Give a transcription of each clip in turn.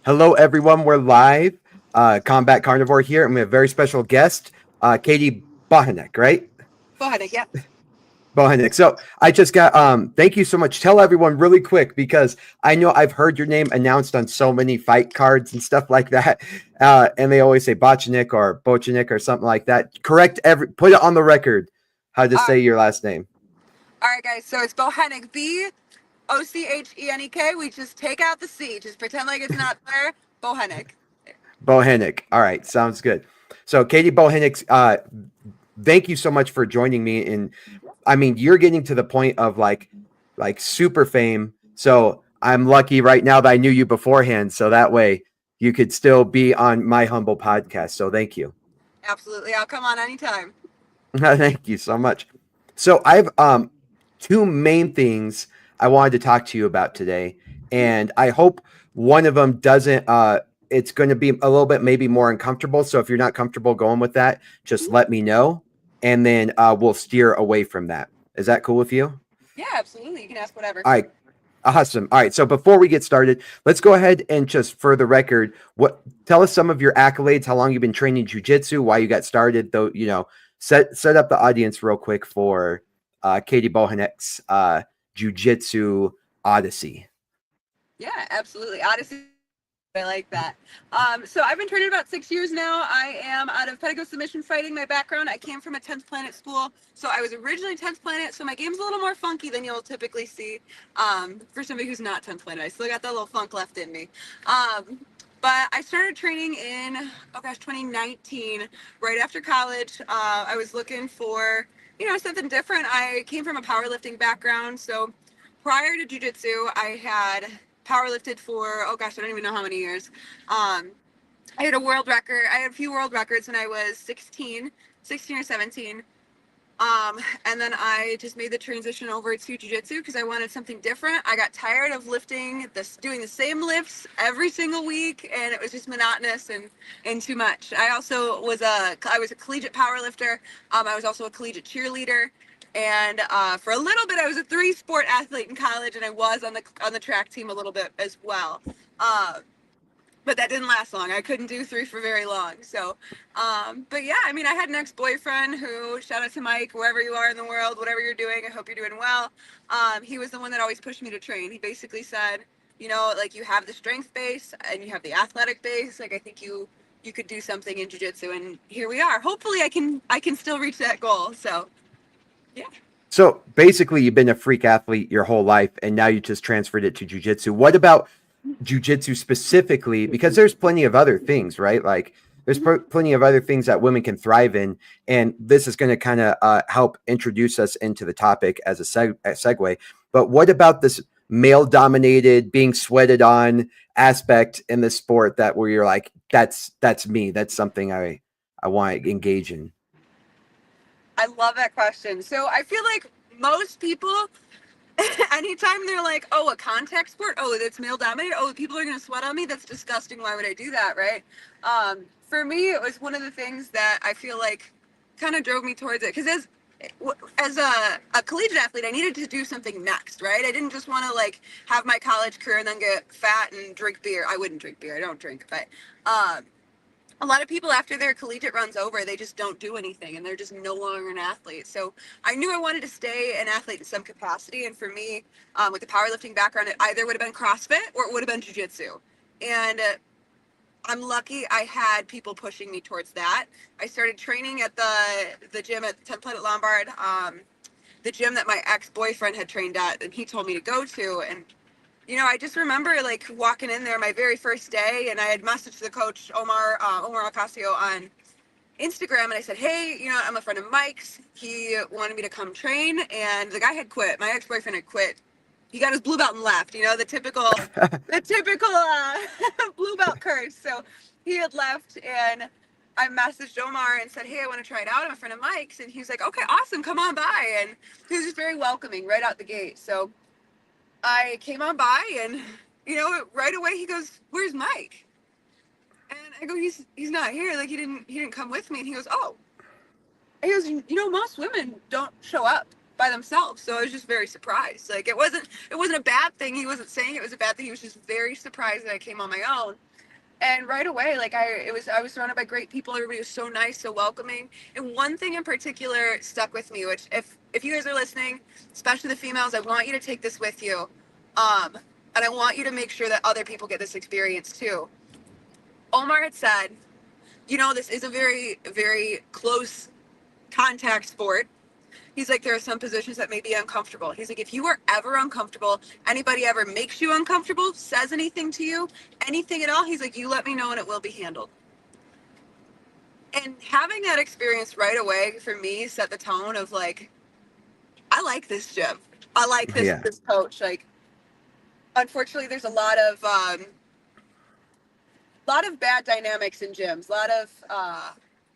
Hello, everyone. We're live. Combat Carnivore here, and we have a very special guest, Katie Bohanek, right? Bohanek, yeah. Bohanek. So I just got, thank you so much. Tell everyone really quick because I know I've heard your name announced on so many fight cards and stuff like that. And they always say Bochanik or Bochanik or something like that. Put it on the record how to say your last name. All right, guys. So it's Bohanek, Bochenek. We just take out the C. Just pretend like it's not there. Bohanek. Bohanek. All right. Sounds good. So Katie Bohanek, thank you so much for joining me. And I mean, you're getting to the point of like super fame. So I'm lucky right now that I knew you beforehand. So that way you could still be on my humble podcast. So thank you. Absolutely. I'll come on anytime. Thank you so much. So I've two main things I wanted to talk to you about today. And I hope one of them doesn't it's going to be a little bit maybe more uncomfortable. So if you're not comfortable going with that, just let me know. And then we'll steer away from that. Is that cool with you? Yeah, absolutely. You can ask whatever. All right. Awesome. All right. So before we get started, let's go ahead and just for the record, tell us some of your accolades, how long you've been training jiu-jitsu, why you got started, though, set up the audience real quick for Katie Bohanek's jiu-jitsu odyssey. Yeah, absolutely. Odyssey. I like that. So I've been training about 6 years now. I am out of pedigree submission fighting. My background, I came from a 10th Planet school. So I was originally 10th Planet. So my game's a little more funky than you'll typically see for somebody who's not 10th Planet. I still got that little funk left in me. But I started training in, 2019, right after college. I was looking for, something different. I came from a powerlifting background. So prior to jiu-jitsu, I had powerlifted for, I don't even know how many years. I had a world record. I had a few world records when I was 16 or 17. And then I just made the transition over to jiu-jitsu because I wanted something different. I got tired of doing the same lifts every single week, and it was just monotonous and too much. I also was a collegiate powerlifter. I was also a collegiate cheerleader. And for a little bit, I was a 3-sport athlete in college, and I was on the track team a little bit as well. But that didn't last long. I couldn't do 3 for very long. So, but yeah, I mean, I had an ex-boyfriend who, shout out to Mike, wherever you are in the world, whatever you're doing, I hope you're doing well. He was the one that always pushed me to train. He basically said, you have the strength base and you have the athletic base. Like, I think you could do something in jiu-jitsu, and here we are. Hopefully I can still reach that goal. So. Yeah. So basically, you've been a freak athlete your whole life, and now you just transferred it to jiu-jitsu. What about jiu-jitsu specifically? Because there's plenty of other things, right? Like there's plenty of other things that women can thrive in, and this is going to kind of help introduce us into the topic as a segue. But what about this male-dominated, being sweated on aspect in the sport where you're like, that's me. That's something I want to engage in. I love that question. So I feel like most people, anytime they're like, oh, a contact sport, oh, that's male dominated, oh, people are going to sweat on me, that's disgusting, why would I do that, right? For me, it was one of the things that I feel like kind of drove me towards it, because as a collegiate athlete, I needed to do something next, right? I didn't just want to like have my college career and then get fat and drink beer. I wouldn't drink beer, I don't drink, but a lot of people, after their collegiate run's over, they just don't do anything and they're just no longer an athlete. So I knew I wanted to stay an athlete in some capacity. And for me, with the powerlifting background, it either would have been CrossFit or it would have been jiu-jitsu. And I'm lucky I had people pushing me towards that. I started training at the gym at 10th Planet Lombard, the gym that my ex-boyfriend had trained at, and he told me to go to. And I just remember like walking in there my very first day, and I had messaged the coach, Omar Ocasio, on Instagram, and I said, hey, I'm a friend of Mike's. He wanted me to come train, and the guy had quit. My ex-boyfriend had quit. He got his blue belt and left, the typical blue belt curse. So he had left, and I messaged Omar and said, hey, I want to try it out. I'm a friend of Mike's. And he was like, okay, awesome, come on by. And he was just very welcoming right out the gate. So I came on by, and right away he goes, where's Mike? And I go, he's not here, like he didn't come with me. And he goes, oh. He goes, most women don't show up by themselves. So I was just very surprised. Like it wasn't a bad thing. He wasn't saying it was a bad thing. He was just very surprised that I came on my own. And right away, like I was surrounded by great people. Everybody was so nice, so welcoming. And one thing in particular stuck with me, which if you guys are listening, especially the females, I want you to take this with you. And I want you to make sure that other people get this experience too. Omar had said, you know, this is a very, very close contact sport. He's like, there are some positions that may be uncomfortable. He's like, if you are ever uncomfortable, anybody ever makes you uncomfortable, says anything to you, anything at all, he's like, you let me know and it will be handled. And having that experience right away for me set the tone of like, I like this gym. I like this Yeah. this coach. Like, unfortunately, there's a lot of bad dynamics in gyms, a lot of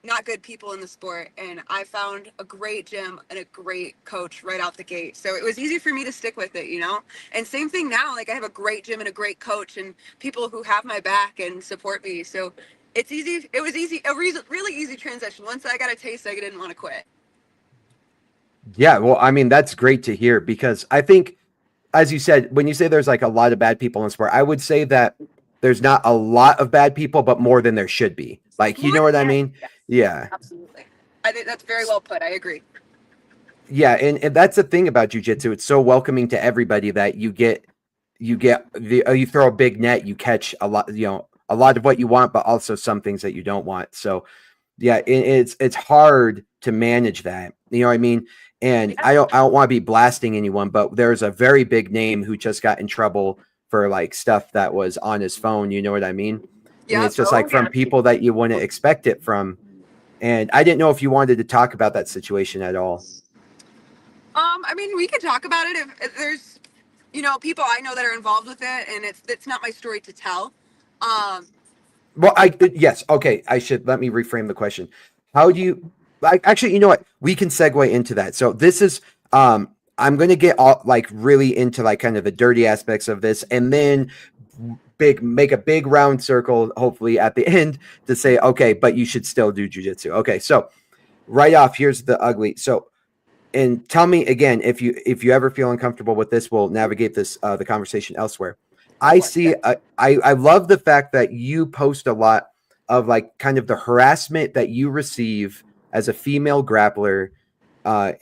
not good people in the sport. And I found a great gym and a great coach right out the gate. So it was easy for me to stick with it, you know? And same thing now, like I have a great gym and a great coach and people who have my back and support me. So it's easy. It was easy, really easy transition. Once I got a taste, I didn't want to quit. Yeah. Well, I mean, that's great to hear because I think, as you said, when you say there's like a lot of bad people in sport, I would say that there's not a lot of bad people, but more than there should be. Like, you know what I mean? Yes, Yeah. absolutely. I think that's very well put. I agree. Yeah. And that's the thing about jujitsu. It's so welcoming to everybody that you throw a big net, you catch a lot, a lot of what you want, but also some things that you don't want. So yeah, it's hard to manage that. You know what I mean? And Yeah. I don't want to be blasting anyone, but there's a very big name who just got in trouble for like stuff that was on his phone. You know what I mean? And Yeah. it's just like from people that you wouldn't expect it from. And I didn't know if you wanted to talk about that situation at all. I mean, we could talk about it if there's, you know, people I know that are involved with it, and it's not my story to tell. Um, Well, yes, okay. Let me reframe the question. How do you like? Actually, you know what? We can segue into that. So this is I'm going to get all like really into like kind of the dirty aspects of this, and then make a big round circle, hopefully at the end to say, okay, but you should still do jujitsu. Okay, so right off, here's the ugly. So and tell me again if you ever feel uncomfortable with this, we'll navigate this the conversation elsewhere. I see. I love the fact that you post a lot of like kind of the harassment that you receive as a female grappler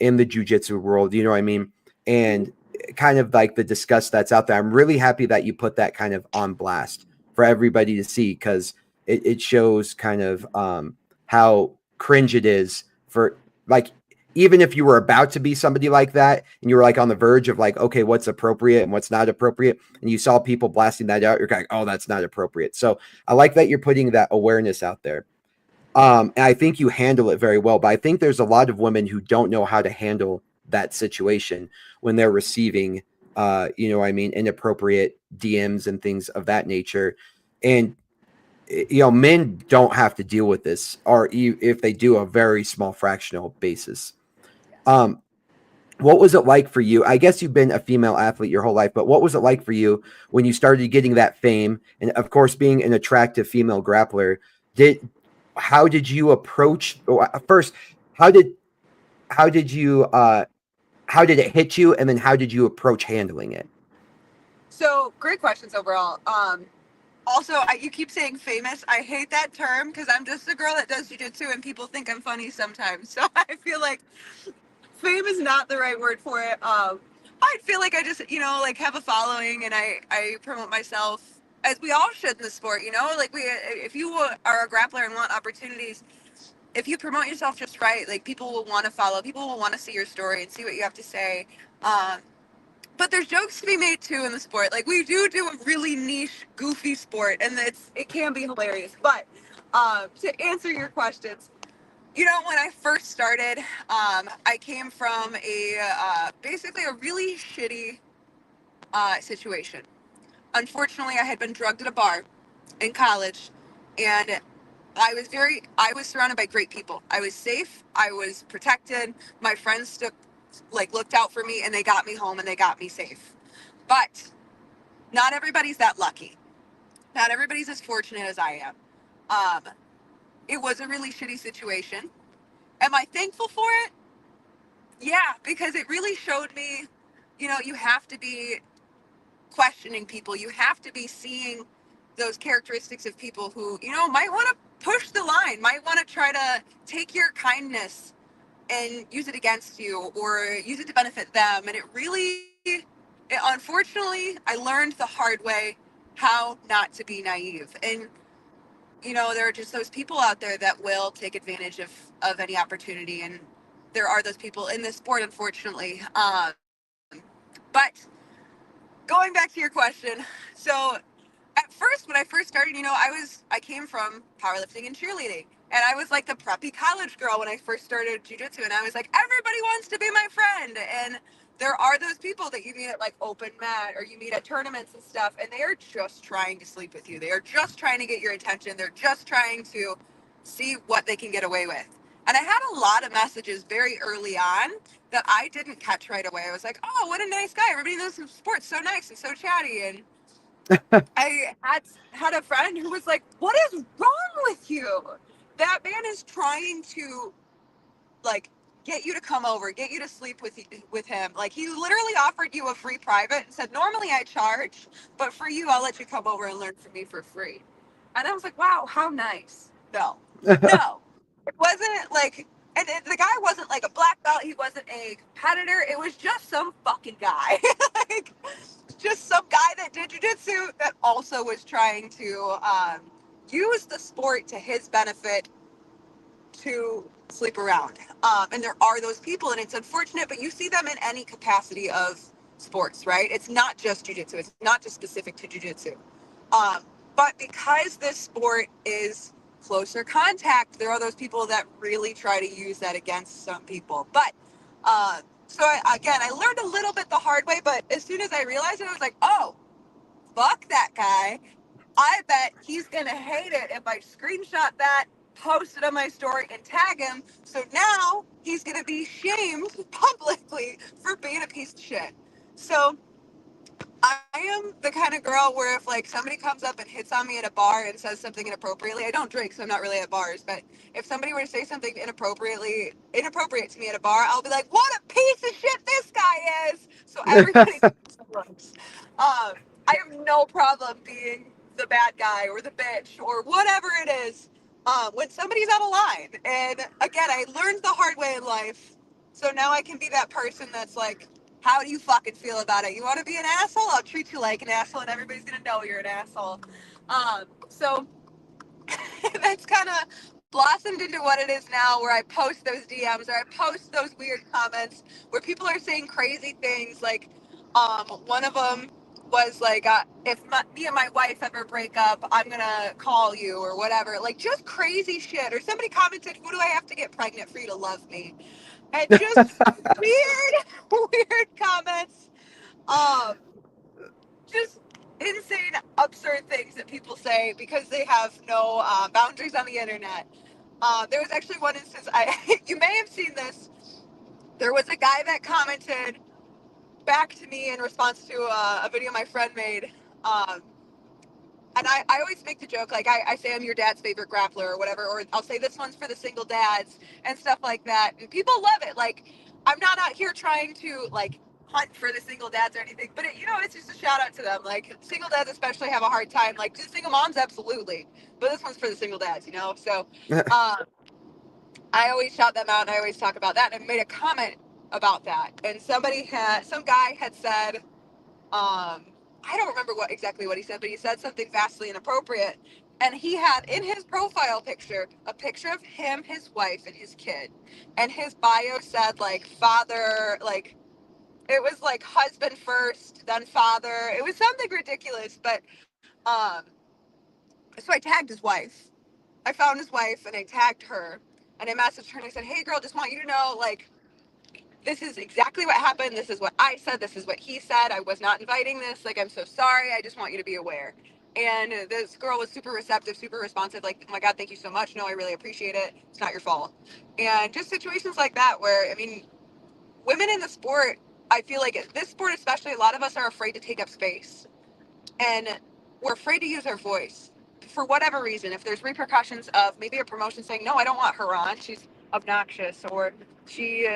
in the jujitsu world. You know what I mean? And kind of like the disgust that's out there. I'm really happy that you put that kind of on blast for everybody to see because it shows kind of how cringe it is for like even if you were about to be somebody like that and you were like on the verge of like, okay, what's appropriate and what's not appropriate, and you saw people blasting that out, you're like, oh, that's not appropriate. So I like that you're putting that awareness out there. And I think you handle it very well, but I think there's a lot of women who don't know how to handle that situation when they're receiving, inappropriate DMs and things of that nature. And men don't have to deal with this, or if they do, a very small fractional basis. Um, what was it like for you? I guess you've been a female athlete your whole life, but what was it like for you when you started getting that fame? And of course, being an attractive female grappler, how did you approach first? How did how did you how did it hit you? And then how did you approach handling it? so great questions overall. Also, you keep saying famous. I hate that term because I'm just a girl that does jujitsu, and people think I'm funny sometimes. So I feel like fame is not the right word for it. I feel like I just, you know, like have a following and I promote myself as we all should in the sport, you know, like if you are a grappler and want opportunities, if you promote yourself just right, like people will want to follow, people will want to see your story and see what you have to say. Um, but there's jokes to be made too in the sport. Like we do a really niche, goofy sport, and it can be hilarious. But to answer your questions, you know, when I first started, I came from basically a really shitty situation. Unfortunately, I had been drugged at a bar in college, and I was surrounded by great people. I was safe. I was protected. My friends looked out for me, and they got me home, and they got me safe. But not everybody's that lucky. Not everybody's as fortunate as I am. Um, it was a really shitty situation. Am I thankful for it? Yeah, because it really showed me, you know, you have to be questioning people. You have to be seeing those characteristics of people who, you know, might want to push the line, might want to try to take your kindness and use it against you or use it to benefit them. And unfortunately, I learned the hard way how not to be naive. And, you know, there are just those people out there that will take advantage of any opportunity. And there are those people in this sport, unfortunately. But going back to your question, so at first, when I first started, you know, I came from powerlifting and cheerleading. And I was like the preppy college girl when I first started jiu-jitsu. And I was like, everybody wants to be my friend. And there are those people that you meet at like open mat or you meet at tournaments and stuff. And they are just trying to sleep with you. They are just trying to get your attention. They're just trying to see what they can get away with. And I had a lot of messages very early on that I didn't catch right away. I was like, oh, what a nice guy. Everybody knows some sports. So nice and so chatty. And I had a friend who was like, "What is wrong with you? That man is trying to like get you to come over, get you to sleep with him. Like he literally offered you a free private and said, normally I charge, but for you, I'll let you come over and learn from me for free." And I was like, "Wow, how nice." No, no, it wasn't like. And the guy wasn't like a black belt. He wasn't a competitor. It was just some fucking guy. Like, just some guy that did jujitsu that also was trying to use the sport to his benefit to sleep around. And there are those people, and it's unfortunate, but you see them in any capacity of sports, right? It's not just jujitsu. It's not just specific to jujitsu. But because this sport is closer contact, there are those people that really try to use that against some people. But I learned a little bit the hard way, but as soon as I realized it, I was like, oh, fuck that guy. I bet he's going to hate it if I screenshot that, post it on my story, and tag him. So now he's going to be shamed publicly for being a piece of shit. So I am the kind of girl where if like somebody comes up and hits on me at a bar and says something inappropriately, I don't drink, so I'm not really at bars, but if somebody were to say something inappropriate to me at a bar, I'll be like, what a piece of shit this guy is. So everybody looks. I have no problem being the bad guy or the bitch or whatever it is when somebody's out of line. And again, I learned the hard way in life. So now I can be that person that's like, how do you fucking feel about it? You want to be an asshole? I'll treat you like an asshole, and everybody's gonna know you're an asshole. So that's kind of blossomed into what it is now, where I post those DMs or I post those weird comments where people are saying crazy things. Like, one of them was like, if me and my wife ever break up, I'm gonna call you or whatever. Like, just crazy shit. Or somebody commented, "Who do I have to get pregnant for you to love me?" And just weird comments. Um, just insane, absurd things that people say because they have no boundaries on the internet. There was actually one instance, you may have seen this. There was a guy that commented back to me in response to a video my friend made. Um, and I always make the joke, like I say I'm your dad's favorite grappler or whatever, or I'll say this one's for the single dads and stuff like that. And people love it. Like, I'm not out here trying to like hunt for the single dads or anything, but it's just a shout out to them. Like, single dads especially have a hard time. Like, just single moms, absolutely, but this one's for the single dads, you know. So I always shout them out and I always talk about that. And I made a comment about that, and some guy had said, I don't remember exactly what he said, but he said something vastly inappropriate. And he had in his profile picture a picture of him, his wife, and his kid. And his bio said like father, like it was like husband first, then father. It was something ridiculous, but um, so I tagged his wife. I found his wife and I tagged her, and I messaged her and I said, "Hey, girl, just want you to know, like, this is exactly what happened. This is what I said. This is what he said. I was not inviting this. Like, I'm so sorry. I just want you to be aware." And this girl was super receptive, super responsive. Like, "Oh my God, thank you so much. No, I really appreciate it. It's not your fault." And just situations like that where, I mean, women in the sport, I feel like this sport especially, a lot of us are afraid to take up space. And we're afraid to use our voice for whatever reason. If there's repercussions of maybe a promotion saying, "No, I don't want her on. She's obnoxious," or she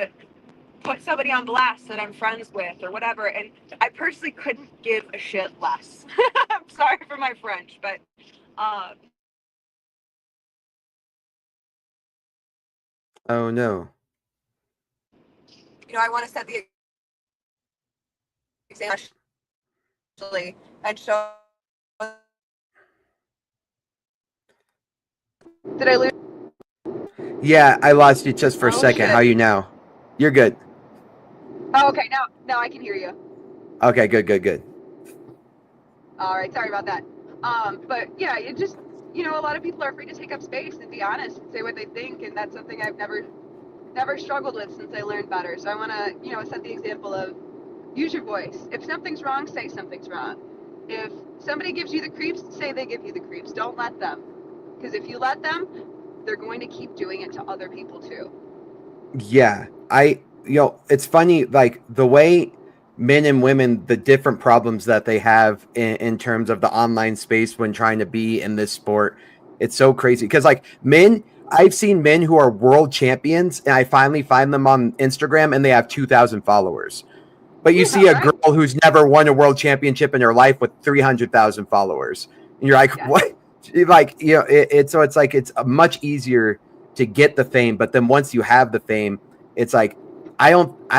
put somebody on blast that I'm friends with or whatever. And I personally couldn't give a shit less. I'm sorry for my French, but Oh no. I want to set the example and show. Did I lose? Yeah, I lost you just for a Oh, second. shit. How are you now? You're good. Oh, okay. Now I can hear you. Okay, good. All right. Sorry about that. But yeah, it just, a lot of people are afraid to take up space and be honest and say what they think. And that's something I've never struggled with since I learned better. So I want to, set the example of use your voice. If something's wrong, say something's wrong. If somebody gives you the creeps, say they give you the creeps. Don't let them. Because if you let them, they're going to keep doing it to other people too. Yeah, it's funny, like the way men and women, the different problems that they have in terms of the online space when trying to be in this sport. It's so crazy because, like, I've seen men who are world champions, and I finally find them on Instagram, and they have 2,000 followers. But you see a right? girl who's never won a world championship in her life with 300,000 followers, and you're like, Yeah. what? Like, so it's like it's much easier to get the fame, but then once you have the fame, it's like I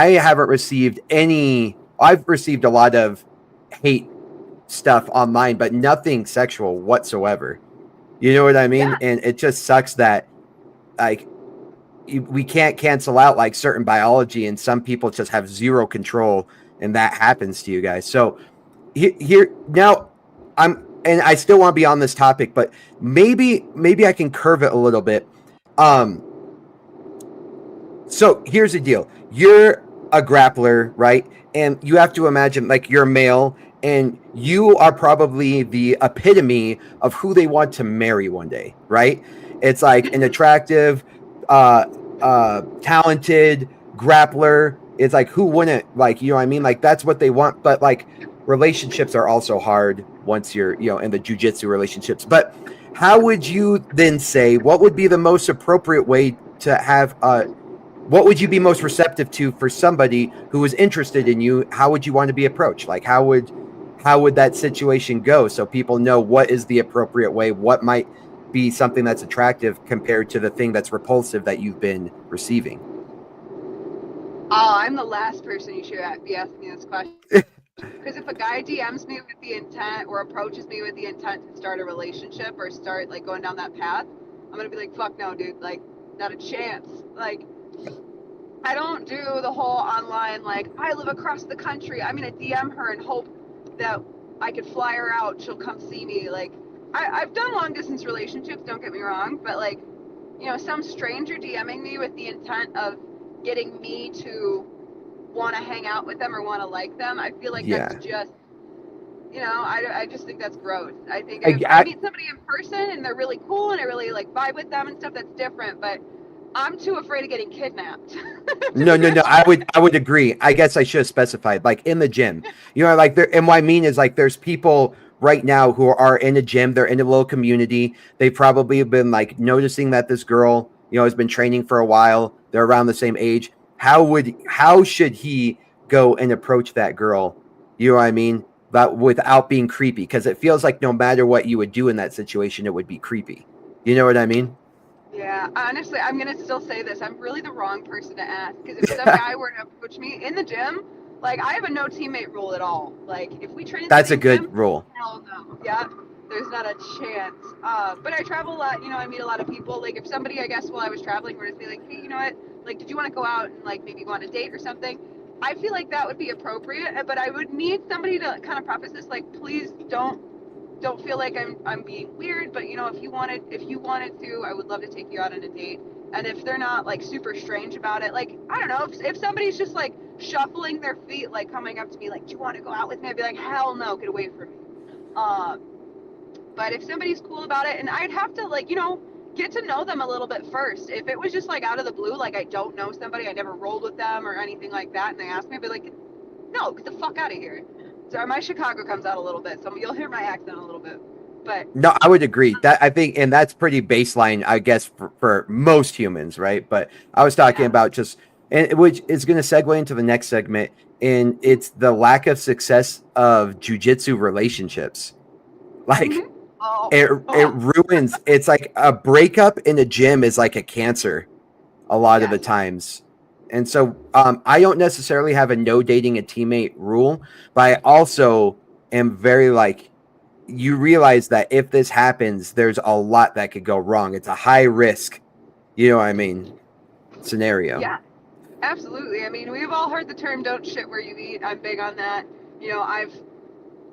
haven't received any. I've received a lot of hate stuff online, but nothing sexual whatsoever. You know what I mean? Yeah. And it just sucks that, like, we can't cancel out like certain biology, and some people just have zero control, and that happens to you guys. So here now, and I still want to be on this topic, but maybe I can curve it a little bit. So here's the deal: you're a grappler, right? And you have to imagine, like, you're male, and you are probably the epitome of who they want to marry one day, right? It's like an attractive, talented grappler. It's like, who wouldn't, like, you know what I mean? Like, that's what they want. But like, relationships are also hard once you're, in the jiu-jitsu relationships. But how would you then say, what would be the most appropriate way to have what would you be most receptive to for somebody who is interested in you? How would you want to be approached? Like, how would that situation go, so people know what is the appropriate way, what might be something that's attractive compared to the thing that's repulsive that you've been receiving? Oh, I'm the last person you should be asking this question. Because if a guy DMs me with the intent or approaches me with the intent to start a relationship or start like going down that path, I'm gonna be like, fuck no, dude, like, not a chance. Like, I don't do the whole online, like, I live across the country, I'm gonna DM her and hope that I could fly her out, she'll come see me. Like, I've done long distance relationships, don't get me wrong, but like, some stranger DMing me with the intent of getting me to want to hang out with them or want to like them, I feel like that's just, I just think that's gross. I think if I meet somebody in person and they're really cool and I really like vibe with them and stuff, that's different. But I'm too afraid of getting kidnapped. No. I would agree. I guess I should have specified, like, in the gym. Like, there. And what I mean is, like, there's people right now who are in a gym. They're in a little community. They probably have been like noticing that this girl, has been training for a while. They're around the same age. How should he go and approach that girl? You know what I mean? But without being creepy, because it feels like no matter what you would do in that situation, it would be creepy. You know what I mean? Yeah, honestly, I'm gonna still say this. I'm really the wrong person to ask, because if some guy were to approach me in the gym, like, I have a no teammate rule at all. Like, if we train, that's a good gym, rule. hell no. Yeah, there's not a chance. But I travel a lot. I meet a lot of people. Like, if somebody, I guess, while I was traveling, were to say, like, hey, you know what? Like, did you want to go out and like maybe go on a date or something? I feel like that would be appropriate. But I would need somebody to kind of preface this, like, please don't feel like I'm being weird, but if you wanted to, I would love to take you out on a date. And if they're not like super strange about it, like, I don't know, if somebody's just like shuffling their feet, like coming up to me like, do you want to go out with me? I'd be like, hell no, get away from me. But if somebody's cool about it, and I'd have to, like, get to know them a little bit first. If it was just like out of the blue, like I don't know somebody, I never rolled with them or anything like that, and they asked me, I'd be like, no, get the fuck out of here. Sorry, my Chicago comes out a little bit, so you'll hear my accent a little bit. But no, I would agree that I think, and that's pretty baseline, I guess, for most humans, right? But I was talking about just and which is going to segue into the next segment, and it's the lack of success of jujitsu relationships. Like Mhm. Oh, it ruins. It's like a breakup in a gym is like a cancer a lot of the yes. times. And so I don't necessarily have a no dating a teammate rule, but I also am very like, you realize that if this happens, there's a lot that could go wrong. It's a high risk, you know what I mean, scenario. Yeah, absolutely. I mean, we've all heard the term "don't shit where you eat." I'm big on that. You know, I've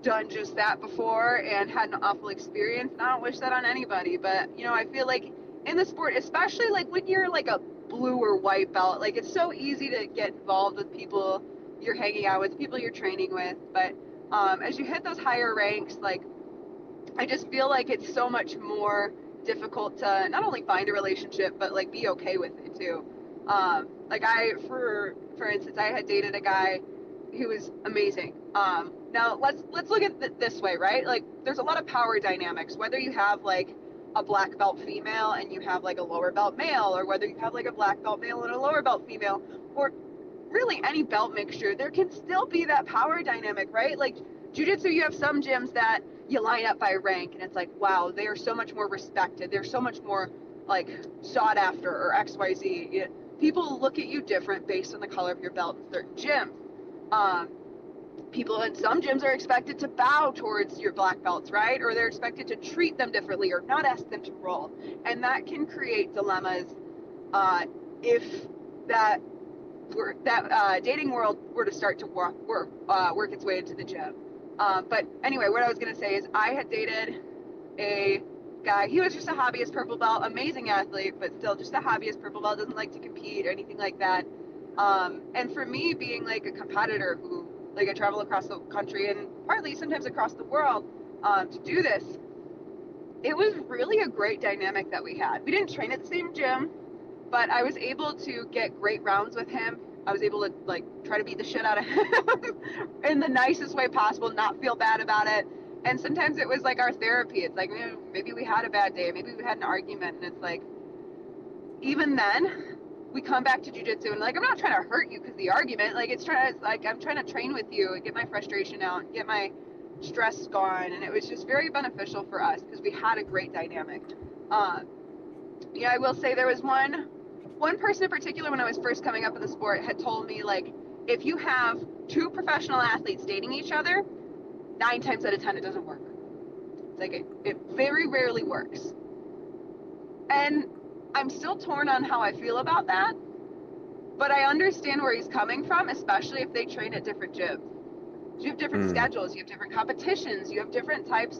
done just that before and had an awful experience, and I don't wish that on anybody. But you know, I feel like in the sport, especially like when you're like a blue or white belt, like it's so easy to get involved with people you're hanging out with, people you're training with. But as you hit those higher ranks, like I just feel like it's so much more difficult to not only find a relationship but like be okay with it too. Like for instance, I had dated a guy who was amazing. Now let's look at it this way, right? Like there's a lot of power dynamics. Whether you have like a black belt female and you have like a lower belt male, or whether you have like a black belt male and a lower belt female, or really any belt mixture, there can still be that power dynamic, right? Like jiu-jitsu, you have some gyms that you line up by rank and it's like, wow, they are so much more respected, they're so much more like sought after, or XYZ. People look at you different based on the color of your belt in certain gyms. People in some gyms are expected to bow towards your black belts, right? Or they're expected to treat them differently or not ask them to roll. And that can create dilemmas if that dating world were to start to work its way into the gym. But anyway, what I was going to say is I had dated a guy. He was just a hobbyist purple belt, amazing athlete, but still just a hobbyist purple belt, doesn't like to compete or anything like that. And for me, being like a competitor who, like, I travel across the country and partly sometimes across the world to do this, it was really a great dynamic that we had. We didn't train at the same gym, but I was able to get great rounds with him. I was able to like try to beat the shit out of him in the nicest way possible, not feel bad about it. And sometimes it was like our therapy. It's like maybe we had a bad day, maybe we had an argument, and it's like even then we come back to jiu-jitsu and like I'm not trying to hurt you because the argument, like it's like I'm trying to train with you and get my frustration out and get my stress gone. And it was just very beneficial for us because we had a great dynamic. Yeah, I will say there was one person in particular when I was first coming up in the sport had told me, like, if you have two professional athletes dating each other, 9 times out of 10 it doesn't work. It's like it very rarely works. And I'm still torn on how I feel about that, but I understand where he's coming from, especially if they train at different gyms. You have different schedules, you have different competitions, you have different times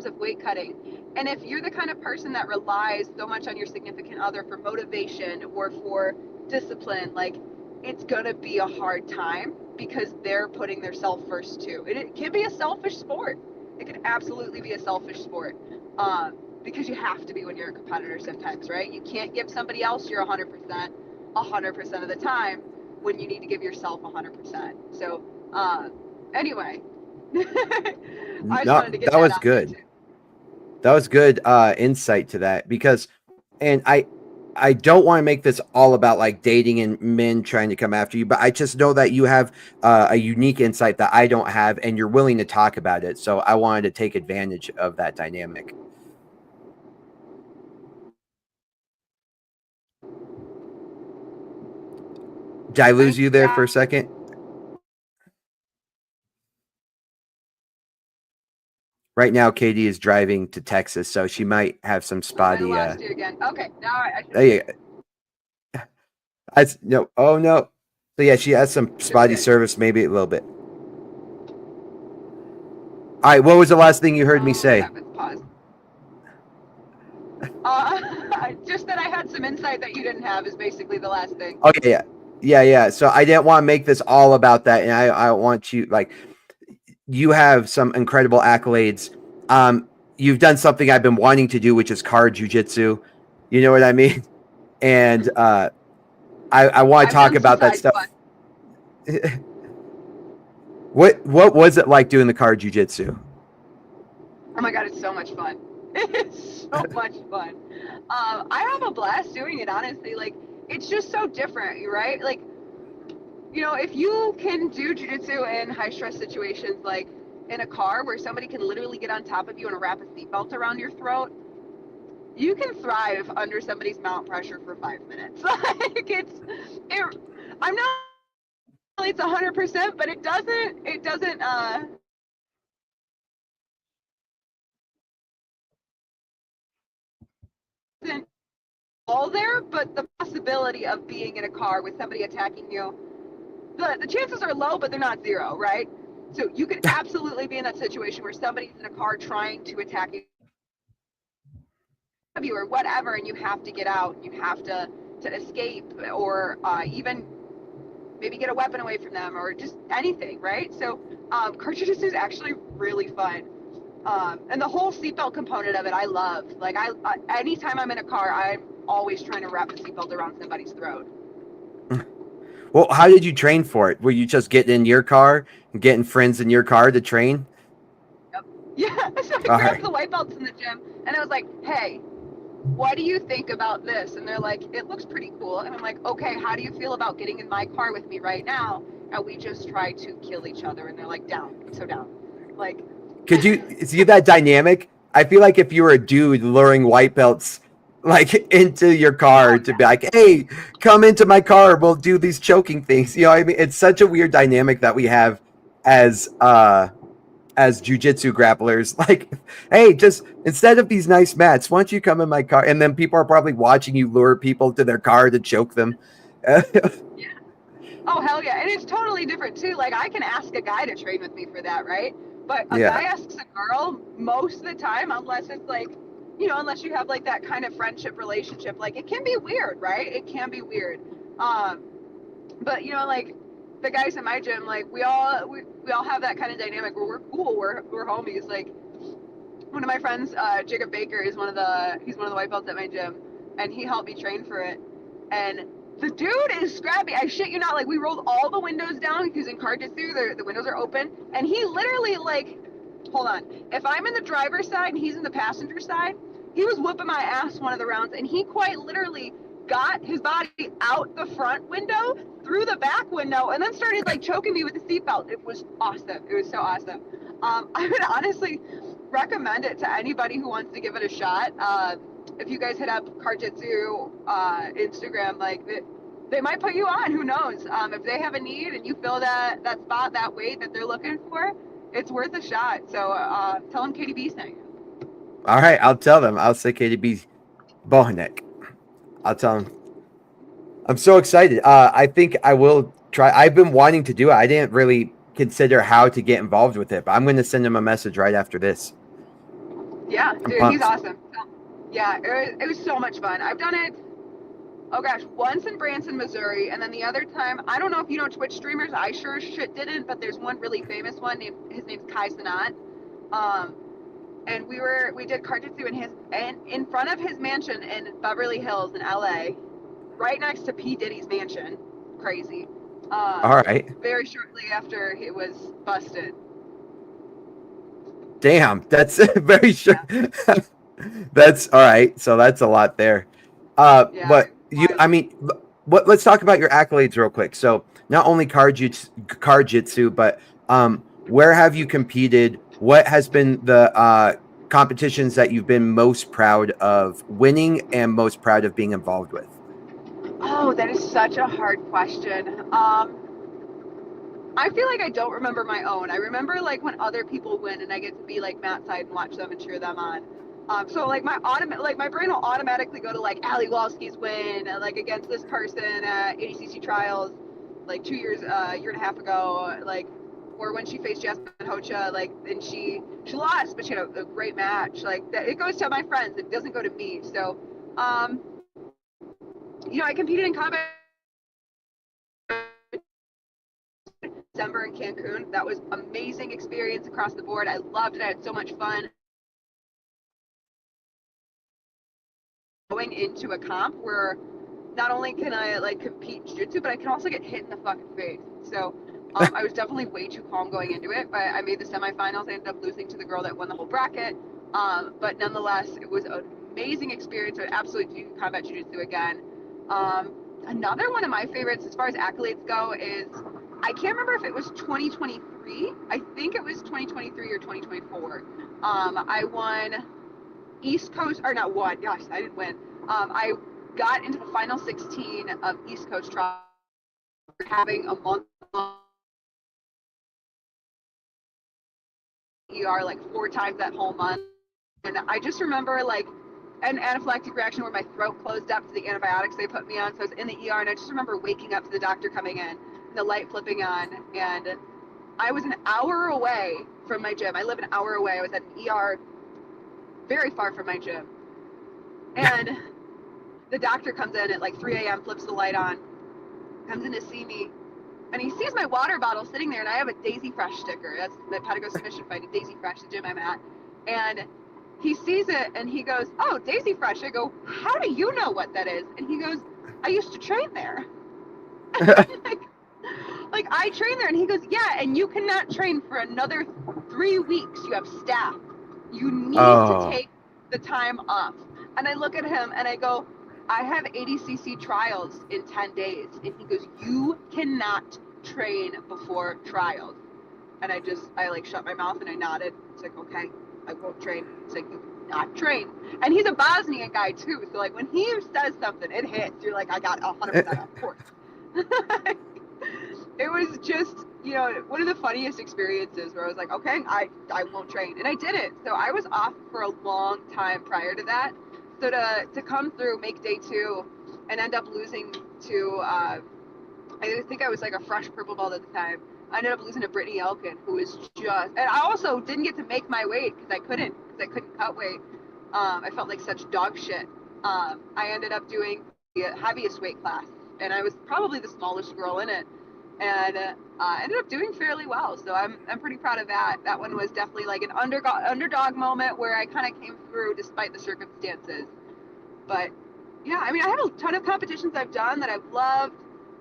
of weight cutting. And if you're the kind of person that relies so much on your significant other for motivation or for discipline, like it's gonna be a hard time because they're putting their self first too. It can be a selfish sport. It can absolutely be a selfish sport because you have to be when you're a competitor sometimes, right? You can't give somebody else your 100% of the time when you need to give yourself 100%. So anyway, I just wanted to get that was out good. there too. That was good insight to that, because, and I don't want to make this all about like dating and men trying to come after you, but I just know that you have a unique insight that I don't have, and you're willing to talk about it. So I wanted to take advantage of that dynamic. Did I lose you there for a second? Right now, Katie is driving to Texas, so she might have some spotty. I lost you again. Okay, now No. Oh no. So yeah, she has some spotty service, maybe a little bit. All right. What was the last thing you heard me say? Pause. Just that I had some insight that you didn't have is basically the last thing. Okay. Yeah. So I didn't want to make this all about that, and I want you, like, you have some incredible accolades. You've done something I've been wanting to do, which is card jujitsu. You know what I mean? And I want to talk about that stuff. What was it like doing the card jujitsu? Oh my god, it's so much fun. It's so much fun. I have a blast doing it, honestly. Like, it's just so different, right? Like, you know, if you can do jiu-jitsu in high stress situations, like in a car where somebody can literally get on top of you and wrap a seatbelt around your throat, you can thrive under somebody's mount pressure for 5 minutes. Like I'm not, it's 100%, but it doesn't all there, but the possibility of being in a car with somebody attacking you, the chances are low, but they're not zero, right? So you could absolutely be in that situation where somebody's in a car trying to attack you or whatever, and you have to get out, you have to escape, or even maybe get a weapon away from them, or just anything, right? So car jiu-jitsu is actually really fun. And the whole seatbelt component of it, I love. Like anytime I'm in a car, I'm always trying to wrap a seatbelt around somebody's throat. Well, how did you train for it? Were you just getting in your car and getting friends in your car to train? Yep. Yeah. So I All grabbed right. the white belts in the gym, and I was like, "Hey, what do you think about this?" And they're like, "It looks pretty cool." And I'm like, "Okay, how do you feel about getting in my car with me right now? And we just try to kill each other." And they're like, "Down, so down." Like, Could you see that dynamic? I feel like if you were a dude luring white belts like into your car oh to yeah. be like, "Hey, come into my car, we'll do these choking things." You know what I mean? It's such a weird dynamic that we have as jujitsu grapplers. Like, hey, just instead of these nice mats, why don't you come in my car? And then people are probably watching you lure people to their car to choke them. Yeah. Oh hell yeah, and it's totally different too. Like I can ask a guy to train with me for that, right? But a Yeah. guy asks a girl most of the time, unless it's like, you know, unless you have like that kind of friendship relationship, like it can be weird, right? It can be weird. Um, but you know, like the guys in my gym, like we all have that kind of dynamic where we're cool, we're homies. Like one of my friends, Jacob Baker, is he's one of the white belts at my gym, and he helped me train for it. And the dude is scrappy. I shit you not. Like we rolled all the windows down because in car jitsu the windows are open, and he literally like, hold on. If I'm in the driver's side and he's in the passenger side, he was whooping my ass one of the rounds, and he quite literally got his body out the front window through the back window and then started like choking me with the seatbelt. It was awesome. It was so awesome. I would honestly recommend it to anybody who wants to give it a shot. If you guys hit up Karjitsu Instagram, like they might put you on. Who knows? If they have a need and you fill that spot, that weight that they're looking for, it's worth a shot. So tell them KDB sent you. All right, I'll tell them. I'll say KDB Bohanek. I'll tell them. I'm so excited. I think I will try. I've been wanting to do it. I didn't really consider how to get involved with it, but I'm going to send him a message right after this. Yeah, I'm dude, he's pumped. awesome. Yeah, it was so much fun. I've done it, oh gosh, once in Branson, Missouri, and then the other time, I don't know if you know Twitch streamers, I sure as shit didn't, but there's one really famous one his name's Kai Sanat. Um, and we did Karjitsu in front of his mansion in Beverly Hills in LA, right next to P. Diddy's mansion. Crazy. All right. Very shortly after it was busted. Damn, that's very sure. Yeah. That's all right. So that's a lot there. Yeah. But I mean, let's talk about your accolades real quick. So not only card jitsu, but where have you competed? What has been the competitions that you've been most proud of winning and most proud of being involved with? Oh, that is such a hard question. I feel like I don't remember my own. I remember like when other people win and I get to be like Matt side and watch them and cheer them on. So like my brain will automatically go to like Ali Walski's win like against this person at ADCC trials like 2 years, year and a half ago, like, or when she faced Jasmine Hocha, like, and she lost, but she had a great match. Like that, it goes to my friends. It doesn't go to me. So, you know, I competed in combat December in Cancun. That was amazing experience across the board. I loved it. I had so much fun. Going into a comp where not only can I like compete jiu-jitsu, but I can also get hit in the fucking face. So I was definitely way too calm going into it, but I made the semifinals. I ended up losing to the girl that won the whole bracket. But nonetheless, it was an amazing experience. I would absolutely do combat jiu-jitsu again. Another one of my favorites as far as accolades go is, I can't remember if it was 2023. I think it was 2023 or 2024. I won East Coast, or not won, gosh, I didn't win. I got into the final 16 of East Coast trial, having a month ER like 4 times that whole month. And I just remember like an anaphylactic reaction where my throat closed up to the antibiotics they put me on. So I was in the ER, and I just remember waking up to the doctor coming in, and the light flipping on, and I was an hour away from my gym. I live an hour away. I was at an ER very far from my gym. And the doctor comes in at like 3 a.m., flips the light on, comes in to see me, and he sees my water bottle sitting there, and I have a Daisy Fresh sticker. That's the Patago Submission Fighting Daisy Fresh, the gym I'm at. And he sees it, and he goes, "Oh, Daisy Fresh." I go, "How do you know what that is?" And he goes, "I used to train there." like I train there. And he goes, "Yeah, and you cannot train for another 3 weeks. You have staff. You need to take the time off." And I look at him, and I go, "I have ADCC trials in 10 days. And he goes, "You cannot train before trials." And I like shut my mouth and I nodded. It's like, "Okay, I won't train." It's like, "You not train." And he's a Bosnian guy too. So like when he says something, it hits. You're like, "I got 100%, of course." It was just, one of the funniest experiences where I was like, "Okay, I won't train." And I did it. So I was off for a long time prior to that. So to come through, make day 2, and end up losing to, I think I was like a fresh purple belt at the time. I ended up losing to Brittany Elkin, who was just, and I also didn't get to make my weight because I couldn't cut weight. I felt like such dog shit. I ended up doing the heaviest weight class, and I was probably the smallest girl in it, and I ended up doing fairly well. So I'm pretty proud of that. That one was definitely like an underdog moment where I kind of came through despite the circumstances. But yeah, I mean, I have a ton of competitions I've done that I've loved.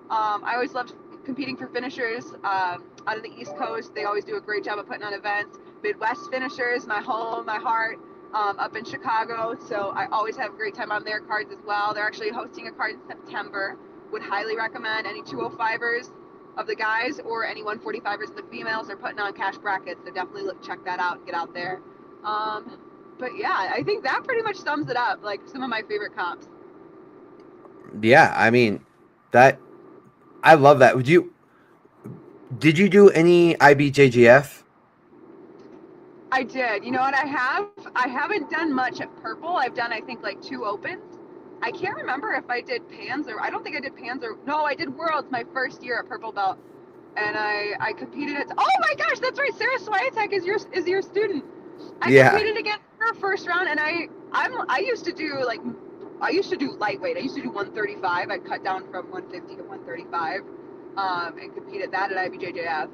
I always loved competing for finishers out of the East Coast. They always do a great job of putting on events. Midwest finishers, my home, my heart, up in Chicago. So I always have a great time on their cards as well. They're actually hosting a card in September. Would highly recommend any 205ers of the guys or any 145ers of the females. They're putting on cash brackets. So definitely check that out and get out there. But yeah, I think that pretty much sums it up. Like some of my favorite comps. Yeah, I mean, I love that. Did you do any IBJJF? I did. You know what? I haven't done much at purple. I've done, I think, like 2 opens. I can't remember if I did pans or, I don't think I did pans or, no, I did worlds my first year at purple belt. And I competed at, oh my gosh, that's right. Sarah Swiatek is your student. I competed against her first round, and I used to do lightweight. I used to do 135. I'd cut down from 150 to 135, and compete at that at IBJJF.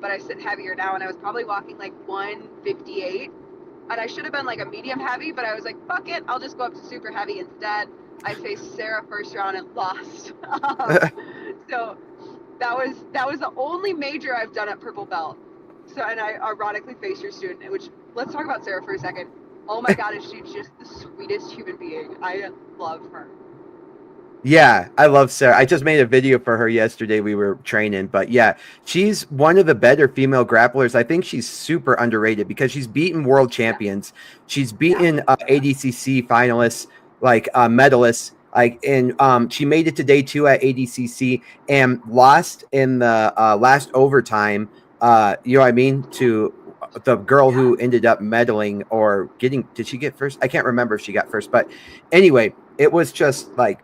But I sit heavier now, and I was probably walking like 158, and I should have been like a medium heavy, but I was like, fuck it, I'll just go up to super heavy instead. I faced Sarah first round and lost. So that was the only major I've done at purple belt. So, and I ironically faced your student, which, let's talk about Sarah for a second. Oh my God, is she just the sweetest human being? I love her. Yeah, I love Sarah. I just made a video for her yesterday. We were training, but yeah, she's one of the better female grapplers. I think she's super underrated because she's beaten world champions. Yeah. She's beaten ADCC finalists, like medalists. And she made it to day 2 at ADCC and lost in the last overtime. You know what I mean? To the girl who ended up medaling or getting. Did she get first? I can't remember if she got first, but anyway, it was just like,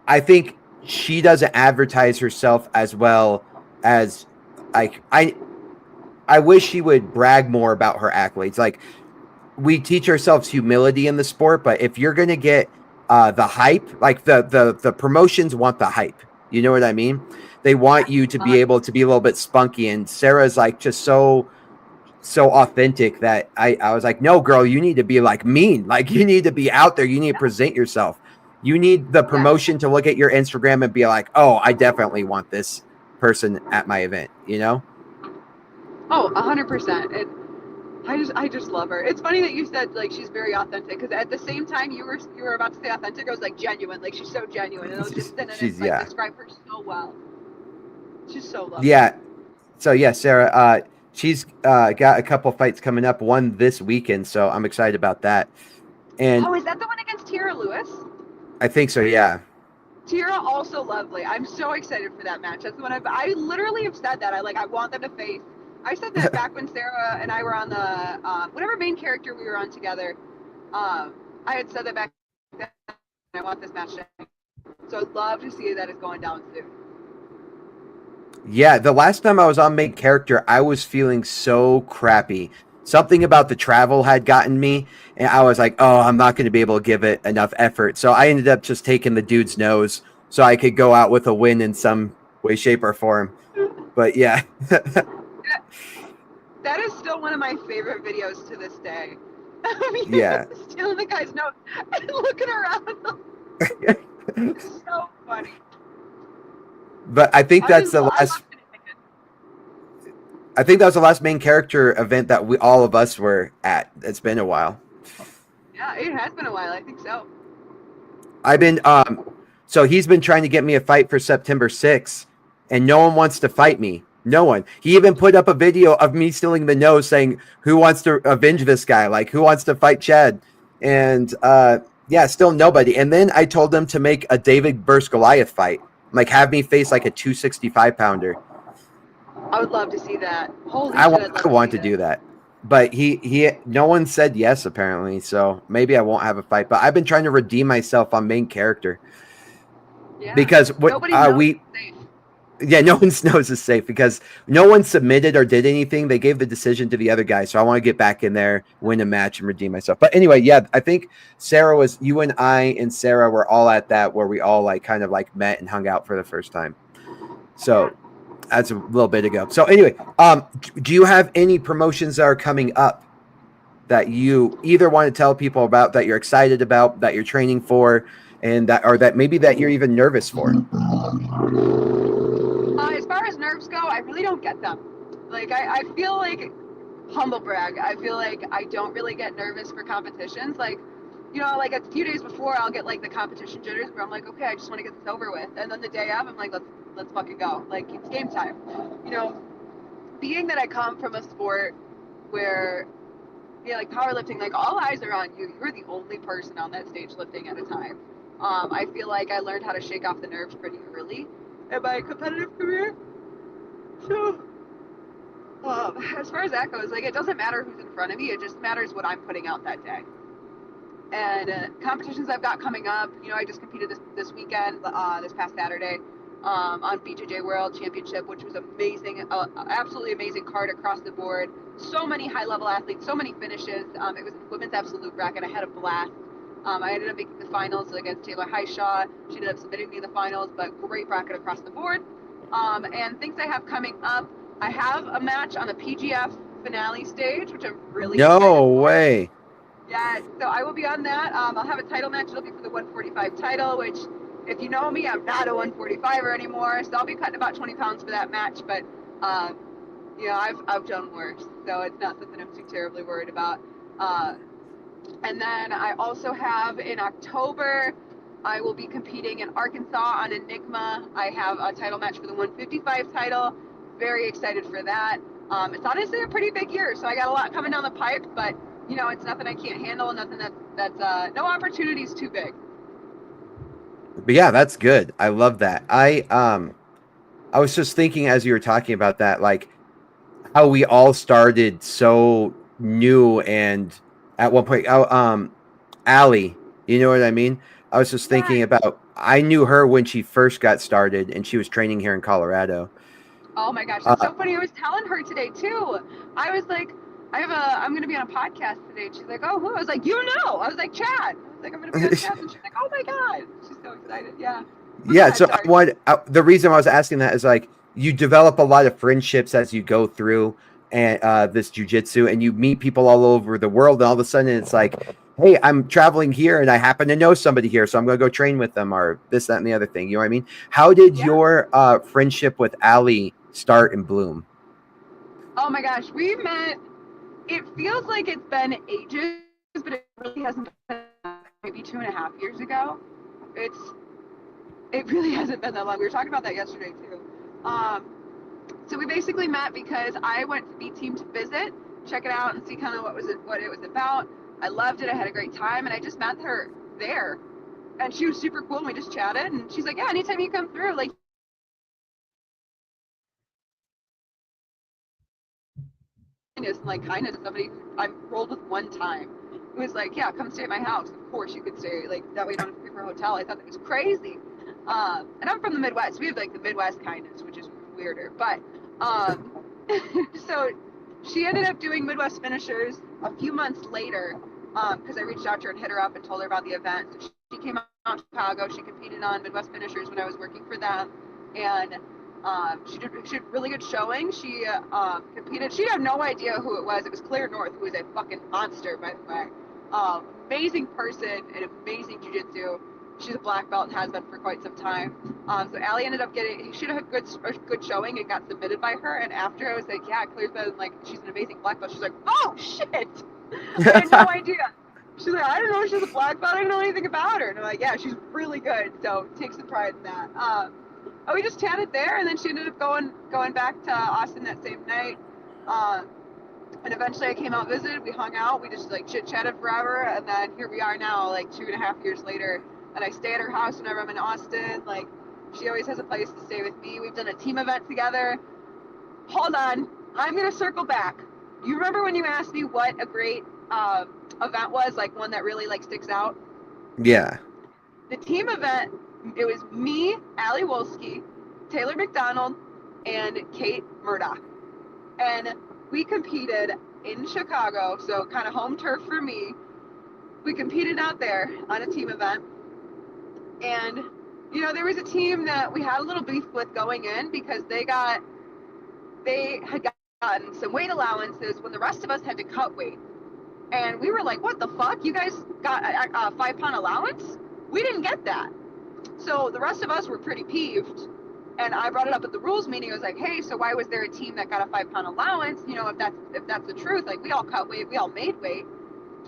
I think she doesn't advertise herself as well as I wish she would brag more about her accolades. Like, we teach ourselves humility in the sport, but if you're going to get the hype, like the promotions want the hype, you know what I mean? They want you to be able to be a little bit spunky, and Sarah's like just so authentic that I was like, no, girl, you need to be like mean. Like, you need to be out there. You need to present yourself. You need the promotion to look at your Instagram and be like, oh, I definitely want this person at my event, you know? Oh, 100%. I just love her. It's funny that you said like she's very authentic because at the same time you were about to say authentic, I was like genuine. Like she's so genuine, and those just synonyms like describe her so well. She's so lovely. Yeah. So yeah, Sarah, she's got a couple fights coming up. One this weekend, so I'm excited about that. And is that the one against Tara Lewis? I think so. Yeah. Tara also lovely. I'm so excited for that match. That's the one I literally have said that. I want them to face. I said that back when Sarah and I were on the whatever main character we were on together. I had said that back then. I want this match to happen. So I'd love to see that it's going down soon. Yeah, the last time I was on main character, I was feeling so crappy. Something about the travel had gotten me, and I was like, oh, I'm not going to be able to give it enough effort. So I ended up just taking the dude's nose so I could go out with a win in some way, shape, or form. But yeah. That is still one of my favorite videos to this day. Yeah. Stealing the guy's nose and looking around. It's so funny. But I think that's the last. I think that was the last main character event that all of us were at. It's been a while. Yeah, it has been a while. I think so. I've been so he's been trying to get me a fight for September 6th, and no one wants to fight me. No one. He even put up a video of me stealing the nose saying, who wants to avenge this guy? Like, who wants to fight Chad? And yeah, still nobody. And then I told them to make a David versus Goliath fight. Like, have me face like a 265-pounder. I would love to see that. Holy I shit, want to do that. But no one said yes, apparently. So maybe I won't have a fight. But I've been trying to redeem myself on main character. Yeah. Because what yeah, no one knows is safe because no one submitted or did anything. They gave the decision to the other guy. So I want to get back in there, win a match, and redeem myself. But anyway, yeah, I think you and I and Sarah were all at that where we all like kind of like met and hung out for the first time. So that's a little bit ago. So anyway, do you have any promotions that are coming up that you either want to tell people about, that you're excited about, that you're training for, and that maybe that you're even nervous for? As far as nerves go, I really don't get them. Like, I feel like, humble brag, I feel like I don't really get nervous for competitions. Like, you know, like a few days before, I'll get like the competition jitters where I'm like, okay, I just want to get this over with. And then the day of, I'm like, let's fucking go. Like, it's game time. You know, being that I come from a sport where, yeah, like powerlifting, like all eyes are on you. You're the only person on that stage lifting at a time. I feel like I learned how to shake off the nerves pretty early in my competitive career. So, as far as that goes, like, it doesn't matter who's in front of me. It just matters what I'm putting out that day. And competitions I've got coming up, you know, I just competed this weekend, this past Saturday, on BJJ World Championship, which was amazing, absolutely amazing card across the board. So many high-level athletes, so many finishes. It was women's absolute bracket. I had a blast. I ended up making the finals against Taylor Highshaw. She ended up submitting me in the finals, but great bracket across the board. And things I have coming up, I have a match on the PGF finale stage, which I'm really excited for. No way. Yeah, so I will be on that. I'll have a title match. It'll be for the 145 title, which, if you know me, I'm not a 145er anymore, so I'll be cutting about 20 pounds for that match. But, you know, I've done worse, so it's not something I'm too terribly worried about. And then I also have in October, I will be competing in Arkansas on Enigma. I have a title match for the 155 title. Very excited for that. It's honestly a pretty big year, so I got a lot coming down the pipe, but you know, it's nothing I can't handle, nothing that's no opportunity is too big. But yeah, that's good. I love that. I was just thinking as you were talking about that, like how we all started so new, and at one point, Allie, you know what I mean? I was just thinking about, I knew her when she first got started, and she was training here in Colorado. Oh my gosh, that's so funny. I was telling her today too. I was like, I'm going to be on a podcast today. She's like, oh, who? I was like, you know. I was like, Chad. I was like, I'm going to be on Chad. And she's like, oh my God. She's so excited. Yeah. Yeah. So the reason I was asking that is like, you develop a lot of friendships as you go through and this jiu-jitsu, and you meet people all over the world. And all of a sudden it's like, hey, I'm traveling here and I happen to know somebody here, so I'm going to go train with them, or this, that, and the other thing. You know what I mean? How did your friendship with Allie start and bloom? Oh my gosh. We met it feels like it's been ages, but it really hasn't been. Maybe 2.5 years ago. It really hasn't been that long. We were talking about that yesterday too. Um, so we basically met because I went to B Team to visit, check it out, and see kind of what it was about. I loved it. I had a great time, and I just met her there, and she was super cool. And we just chatted, and she's like, "Yeah, anytime you come through, like." And like kindness, somebody I rolled with one time. It was like, yeah, come stay at my house. Of course you could stay. Like that way you don't have to pay for a hotel. I thought that was crazy. And I'm from the Midwest. We have like the Midwest kindness, which is weirder. But so she ended up doing Midwest finishers a few months later because I reached out to her and hit her up and told her about the event. So she came out to Chicago. She competed on Midwest finishers when I was working for them, and she did really good showing. She competed. She had no idea who it was. It was Claire North, who is a fucking monster, by the way. Amazing person and amazing jiu-jitsu. She's a black belt and has been for quite some time. So Allie ended up she had a good showing and got submitted by her. And after I was like, yeah, Claire's been like, she's an amazing black belt. She's like, oh shit, I had no idea. She's like, I don't know, she's a black belt. I don't know anything about her. And I'm like, yeah, she's really good. So take some pride in that. We just chatted there, and then she ended up going back to Austin that same night. And eventually I came out visited. We hung out. We just like chit chatted forever, and then here we are now, like 2.5 years later. And I stay at her house whenever I'm in Austin. Like she always has a place to stay with me. We've done a team event together. Hold on, I'm gonna circle back. You remember when you asked me what a great event was, like one that really like sticks out? Yeah. The team event, it was me, Allie Wolski, Taylor McDonald, and Kate Murdoch. And we competed in Chicago, so kind of home turf for me. We competed out there on a team event. And, you know, there was a team that we had a little beef with going in because they had gotten some weight allowances when the rest of us had to cut weight. And we were like, what the fuck? You guys got a 5-pound allowance? We didn't get that. So the rest of us were pretty peeved. And I brought it up at the rules meeting. I was like, hey, so why was there a team that got a 5-pound allowance? You know, if that's the truth, like we all cut weight, we all made weight.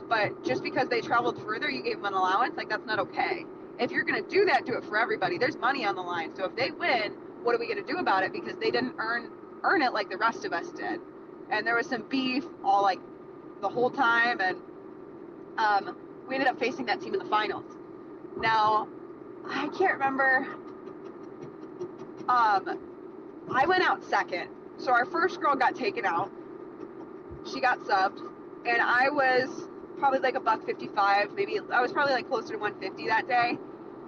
But just because they traveled further, you gave them an allowance, like that's not okay. If you're gonna do that, do it for everybody. There's money on the line. So if they win, what are we gonna do about it? Because they didn't earn it like the rest of us did. And there was some beef all like the whole time, and we ended up facing that team in the finals. Now, I can't remember. I went out second. So our first girl got taken out. She got subbed, and I was probably like $155, maybe I was probably like closer to 150 that day.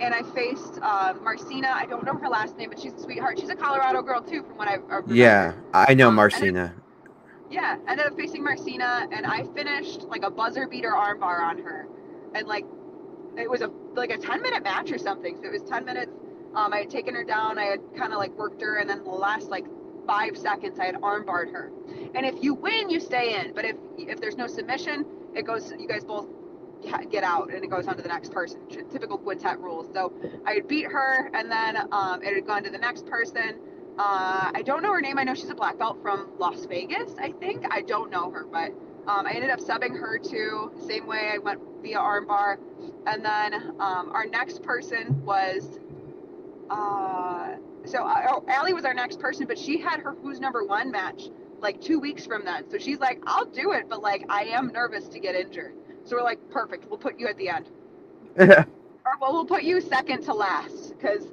And I faced Marcina. I don't know her last name, but she's a sweetheart. She's a Colorado girl too, from what I remember. Yeah, I know Marcina. Ended up facing Marcina, and I finished like a buzzer beater armbar on her, and like it was a 10-minute match or something. So it was 10 minutes. I had taken her down. I had kind of like worked her, and then the last like 5 seconds, I had armbarred her. And if you win, you stay in. But if there's no submission, it goes. You guys both get out, and it goes on to the next person. Typical quintet rules. So I had beat her, and then it had gone to the next person. I don't know her name. I know she's a black belt from Las Vegas, I think. I don't know her, but I ended up subbing her too. Same way, I went via armbar. And then our next person was, Allie was our next person, but she had her Who's Number One match like 2 weeks from then. So she's like, I'll do it, but like I am nervous to get injured. So we're like, perfect, we'll put you at the end. Or well, we'll put you second to last, because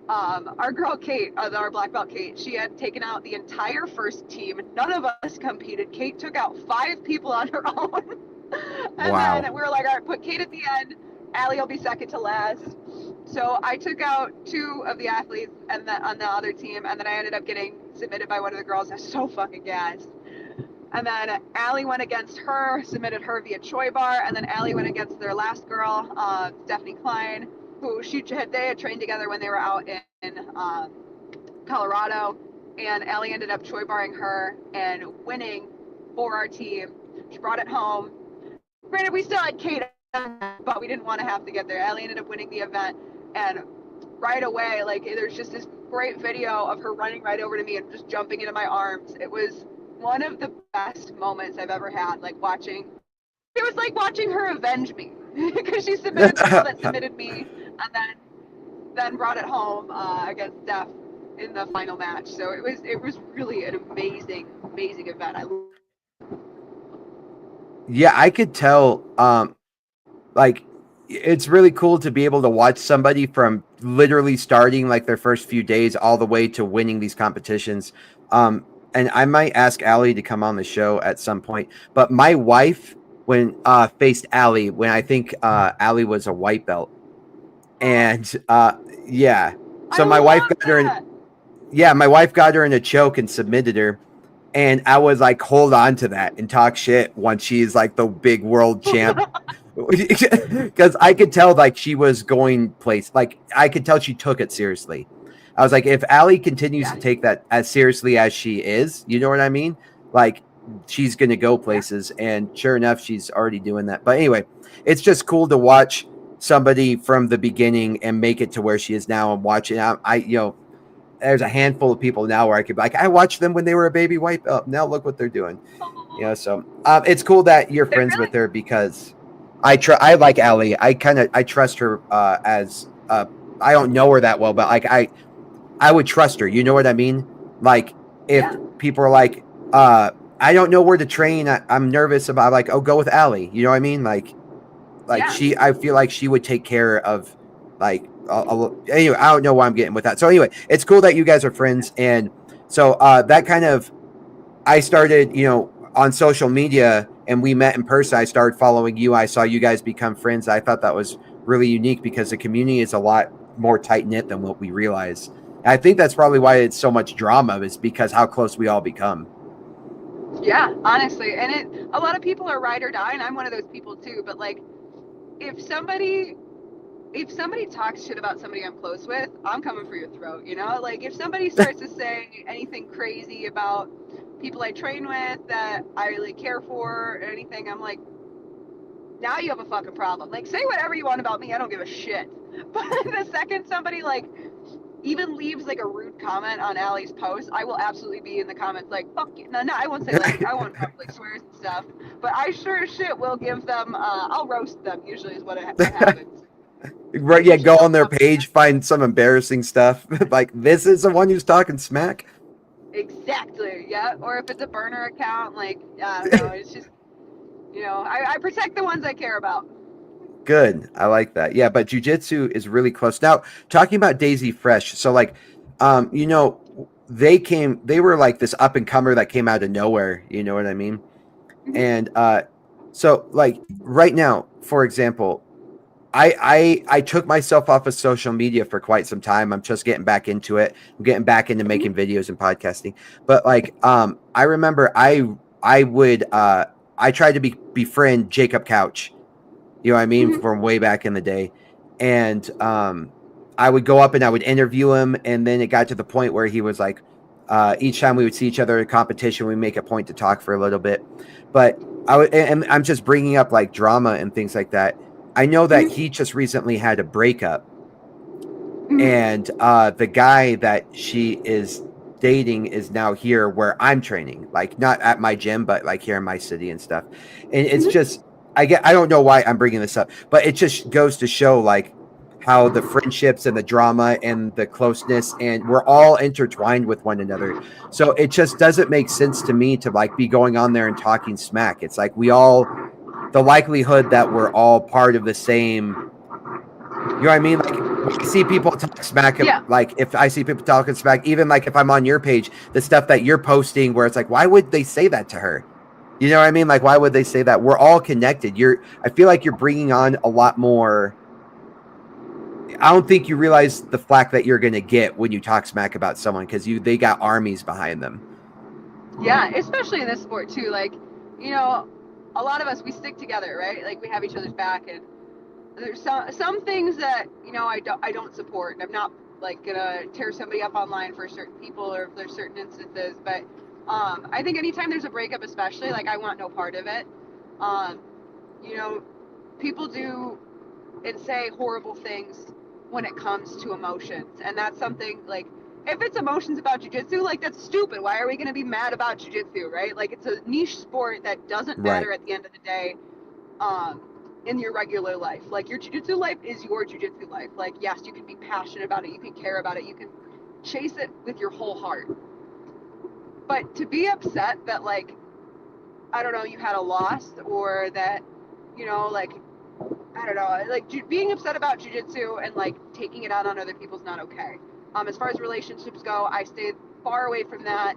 our girl Kate, our black belt Kate, she had taken out the entire first team. None of us competed. Kate took out 5 people on her own. And Wow. then we were like, all right, put Kate at the end. Allie will be second to last. So I took out 2 of the athletes and then on the other team, and then I ended up getting submitted by one of the girls. I was so fucking gassed. And then Allie went against her, submitted her via Choi Bar, and then Allie went against their last girl, Stephanie Klein, who they had trained together when they were out in Colorado, and Allie ended up Choi Barring her and winning for our team. She brought it home. Granted, we still had Kate, but we didn't want to have to get there. Allie ended up winning the event, and right away, like there's just this great video of her running right over to me and just jumping into my arms. It was one of the best moments I've ever had, like watching. It was like watching her avenge me because she submitted the girl that submitted me, and then brought it home against Steph in the final match. So it was really an amazing event. Yeah, I could tell. Like it's really cool to be able to watch somebody from literally starting like their first few days all the way to winning these competitions. And I might ask Allie to come on the show at some point. But my wife, when faced Allie, when I think Allie was a white belt, and yeah, so my wife got her in. Yeah, my wife got her in a choke and submitted her. And I was like, hold on to that and talk shit once she's like the big world champ. Because I could tell like she was going place. Like I could tell she took it seriously. I was like, if Allie continues to take that as seriously as she is, you know what I mean? Like she's going to go places. And sure enough, she's already doing that. But anyway, it's just cool to watch somebody from the beginning and make it to where she is now and watching. You know, there's a handful of people now where I could be like, I watched them when they were a baby white belt. Now look what they're doing. You know, so it's cool that you're friends with her because I like Allie. I trust her as I don't know her that well, but like I would trust her. You know what I mean? Like if people are like, I don't know where to train. I'm nervous about like, oh, go with Allie. You know what I mean? Like I feel like she would take care of like anyway, I don't know why I'm getting with that. So anyway, it's cool that you guys are friends. And so that kind of, I started, you know, on social media and we met in person. I started following you. I saw you guys become friends. I thought that was really unique because the community is a lot more tight knit than what we realize. And I think that's probably why it's so much drama, is because how close we all become. Yeah, honestly. And a lot of people are ride or die, and I'm one of those people too. But like, if somebody talks shit about somebody I'm close with, I'm coming for your throat, you know? Like if somebody starts to say anything crazy about people I train with that I really care for or anything, I'm like, now you have a fucking problem. Like say whatever you want about me, I don't give a shit. But the second somebody like even leaves like a rude comment on Allie's post, I will absolutely be in the comments like, fuck you. No, I won't say like, I won't have like swears and stuff, but I sure as shit will give them, I'll roast them usually is what happens. Right, yeah, go on their page, find some embarrassing stuff. Like, this is the one who's talking smack. Exactly. Yeah. Or if it's a burner account, like I don't know. It's just, you know, I protect the ones I care about. Good. I like that. Yeah, but jujitsu is really close. Now, talking about Daisy Fresh. So like, you know, they were like this up and comer that came out of nowhere, you know what I mean? And so like right now, for example, I took myself off of social media for quite some time. I'm just getting back into it. I'm getting back into making videos and podcasting. But like I remember I would I tried to befriend Jacob Couch. You know what I mean? From way back in the day. And I would go up and I would interview him, and then it got to the point where he was like each time we would see each other in competition, we make a point to talk for a little bit. But and I'm just bringing up like drama and things like that. I know that he just recently had a breakup, and the guy that she is dating is now here where I'm training, like not at my gym, but like here in my city and stuff. And it's just, I don't know why I'm bringing this up, but it just goes to show like how the friendships and the drama and the closeness, and we're all intertwined with one another. So it just doesn't make sense to me to like be going on there and talking smack. It's like the likelihood that we're all part of the same, you know what I mean? Like when I see people talk smack, like if I see people talking smack, even like if I'm on your page, the stuff that you're posting where it's like, why would they say that to her? You know what I mean? Like, why would they say that? We're all connected. I feel like you're bringing on a lot more. I don't think you realize the flack that you're going to get when you talk smack about someone, because they got armies behind them. Yeah, especially in this sport too. Like, you know, a lot of us, we stick together, right? Like we have each other's back, and there's some things that, you know, I don't support, and I'm not like gonna tear somebody up online for certain people or if there's certain instances. But I think anytime there's a breakup, especially, like I want no part of it. You know, people do and say horrible things when it comes to emotions, and that's something like if it's emotions about jiu-jitsu, like that's stupid. Why are we going to be mad about jiu-jitsu, right? Like it's a niche sport that doesn't matter at the end of the day in your regular life. Like your jiu-jitsu life is your jiu-jitsu life. Like yes, you can be passionate about it, you can care about it, you can chase it with your whole heart. But to be upset that like, I don't know, you had a loss, or that, you know, like, I don't know, like being upset about jiu-jitsu and like taking it out on other people's not okay. As far as relationships go, I stayed far away from that.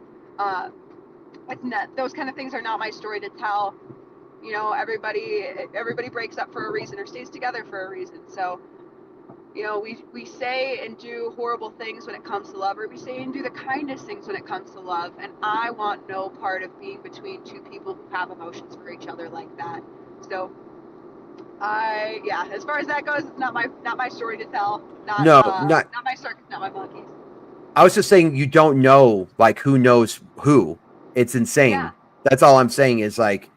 It's not, those kind of things are not my story to tell. You know, everybody breaks up for a reason or stays together for a reason. So, you know, we say and do horrible things when it comes to love, or we say and do the kindest things when it comes to love. And I want no part of being between two people who have emotions for each other like that. So, as far as that goes, it's not my story to tell. Not my circus, not my monkeys. I was just saying, you don't know, like, who knows who. It's insane. Yeah. That's all I'm saying is, like,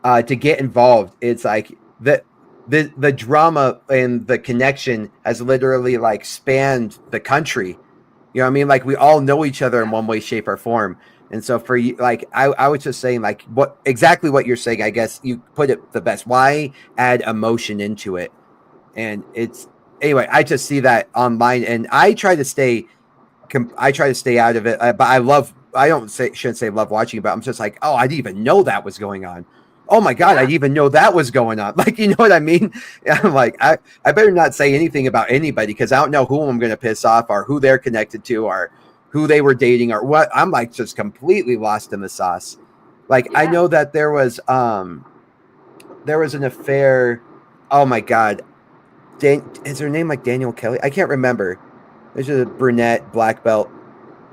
to get involved, it's like the drama and the connection has literally, like, spanned the country. You know what I mean? Like, we all know each other in one way, shape, or form. And so for you, like, I was just saying, like, exactly what you're saying. I guess you put it the best. Why add emotion into it? And it's, anyway, I just see that online, and I try to stay out of it. But shouldn't say love watching it, but I'm just like, oh, I didn't even know that was going on. Oh my God, I didn't even know that was going on. Like, you know what I mean? I'm like, I better not say anything about anybody, because I don't know who I'm going to piss off, or who they're connected to, or who they were dating, or what. I'm like just completely lost in the sauce. Like, I know that there was an affair. Oh my God. Is her name like Daniel Kelly? I can't remember. There's a brunette, black belt.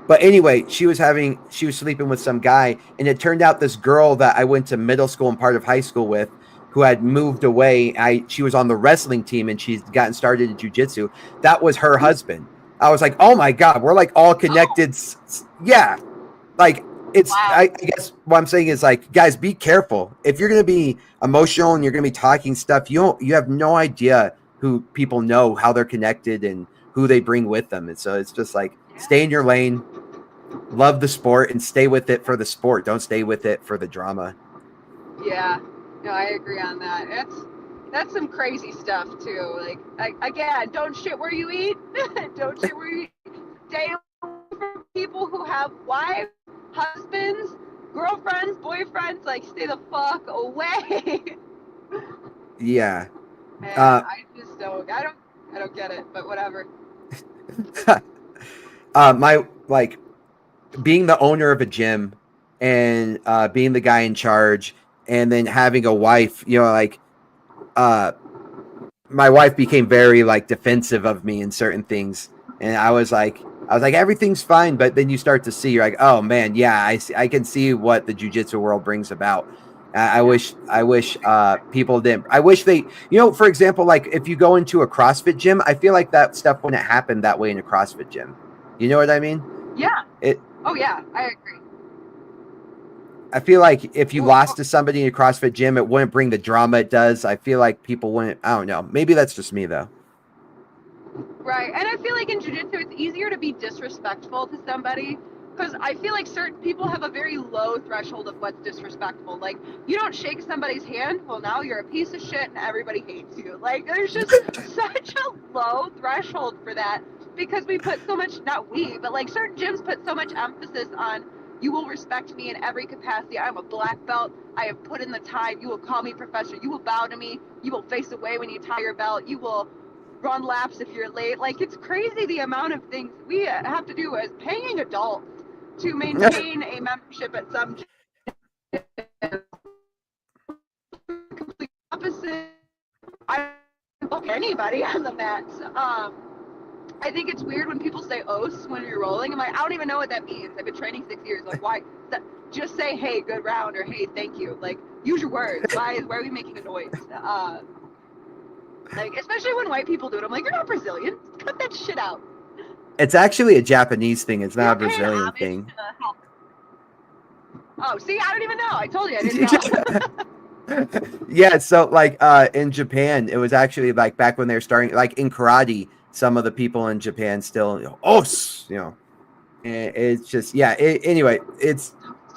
But anyway, she was sleeping with some guy, and it turned out this girl that I went to middle school and part of high school with, who had moved away. She was on the wrestling team, and she's gotten started in jiu-jitsu. That was her husband. I was like, oh my God, we're like all connected. Yeah. Like, it's, wow. I guess what I'm saying is, like, guys, be careful. If you're going to be emotional and you're going to be talking stuff, you have no idea who people know, how they're connected, and who they bring with them. And so it's just like, stay in your lane, love the sport, and stay with it for the sport. Don't stay with it for the drama. Yeah, no, I agree on that. That's some crazy stuff too. Like, again, don't shit where you eat. Don't shit where you eat. Stay away from people who have wives, husbands, girlfriends, boyfriends. Like, stay the fuck away. Yeah. Man, I just don't. I don't get it, but whatever. My, like, being the owner of a gym, and being the guy in charge, and then having a wife, you know, like, my wife became very, like, defensive of me in certain things, and I was like everything's fine, but then you start to see, you're like, oh man, yeah, I can see what the jiu-jitsu world brings about. I wish people didn't. I wish they, you know, for example, like, if you go into a CrossFit gym, I feel like that stuff wouldn't happen that way in a CrossFit gym. You know what I mean? Yeah. Oh yeah, I agree. I feel like if you lost to somebody in a CrossFit gym, it wouldn't bring the drama it does. I feel like people wouldn't. I don't know. Maybe that's just me though. Right, and I feel like in jiu-jitsu, it's easier to be disrespectful to somebody, because I feel like certain people have a very low threshold of what's disrespectful. Like, you don't shake somebody's hand, well, now you're a piece of shit and everybody hates you. Like, there's just such a low threshold for that, because we put so much, not we, but like certain gyms put so much emphasis on, you will respect me in every capacity. I'm a black belt. I have put in the time. You will call me professor. You will bow to me. You will face away when you tie your belt. You will run laps if you're late. Like, it's crazy the amount of things we have to do as paying adults to maintain a membership at some gym. Complete opposite. I don't book anybody on the mats. I think it's weird when people say os when you're rolling. I'm like, I don't even know what that means. I've been training 6 years. Like, why? Just say, hey, good round, or hey, thank you. Like, use your words. Why are we making a noise? Like, especially when white people do it. I'm like, you're not Brazilian. Cut that shit out. It's actually a Japanese thing. It's not a Brazilian thing. Oh, see, I don't even know. I told you I didn't know. Yeah, so, like, in Japan, it was actually, like, back when they were starting, like, in karate, some of the people in Japan still, you know, os, you know. And it's just anyway, it's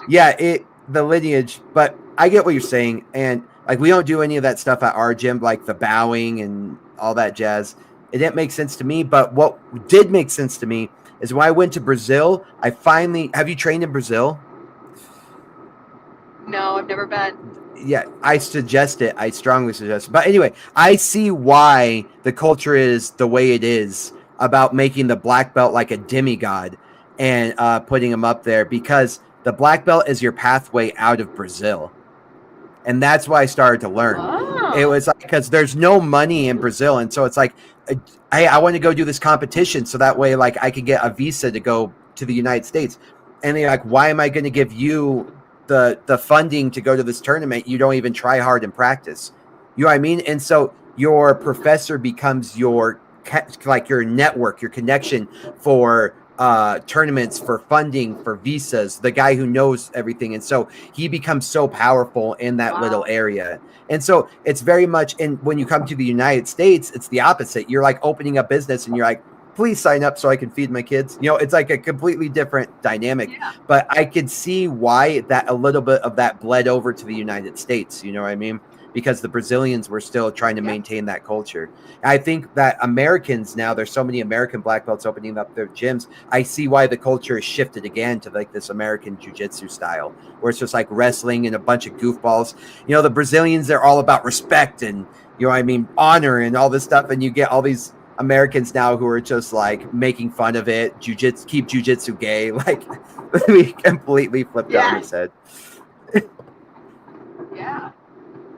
the lineage, but I get what you're saying, and like we don't do any of that stuff at our gym, like the bowing and all that jazz. It didn't make sense to me, but what did make sense to me is when I went to Brazil, I finally have you trained in Brazil? No, I've never been. Yeah, I suggest it. I strongly suggest it. But anyway, I see why the culture is the way it is about making the black belt like a demigod and putting him up there, because the black belt is your pathway out of Brazil. And that's why I started to learn. Oh. It was like, because there's no money in Brazil. And so it's like, hey, I want to go do this competition so that way, like, I can get a visa to go to the United States. And they're like, why am I going to give you the funding to go to this tournament? You don't even try hard in practice. You know what I mean? And so your professor becomes your network, your connection for tournaments, for funding, for visas, the guy who knows everything. And so he becomes so powerful in that little area. And so it's very much, and when you come to the United States, it's the opposite. You're like opening a business and you're like, please sign up so I can feed my kids. You know, it's like a completely different dynamic, but I could see why that a little bit of that bled over to the United States. You know what I mean? Because the Brazilians were still trying to maintain that culture. I think that Americans now, there's so many American black belts opening up their gyms. I see why the culture has shifted again to like this American jiu-jitsu style, where it's just like wrestling and a bunch of goofballs. You know, the Brazilians, they're all about respect and, you know what I mean, honor and all this stuff. And you get all these Americans now who are just like making fun of it, jiu-jitsu, keep jiu-jitsu gay. Like we completely flipped it on its head.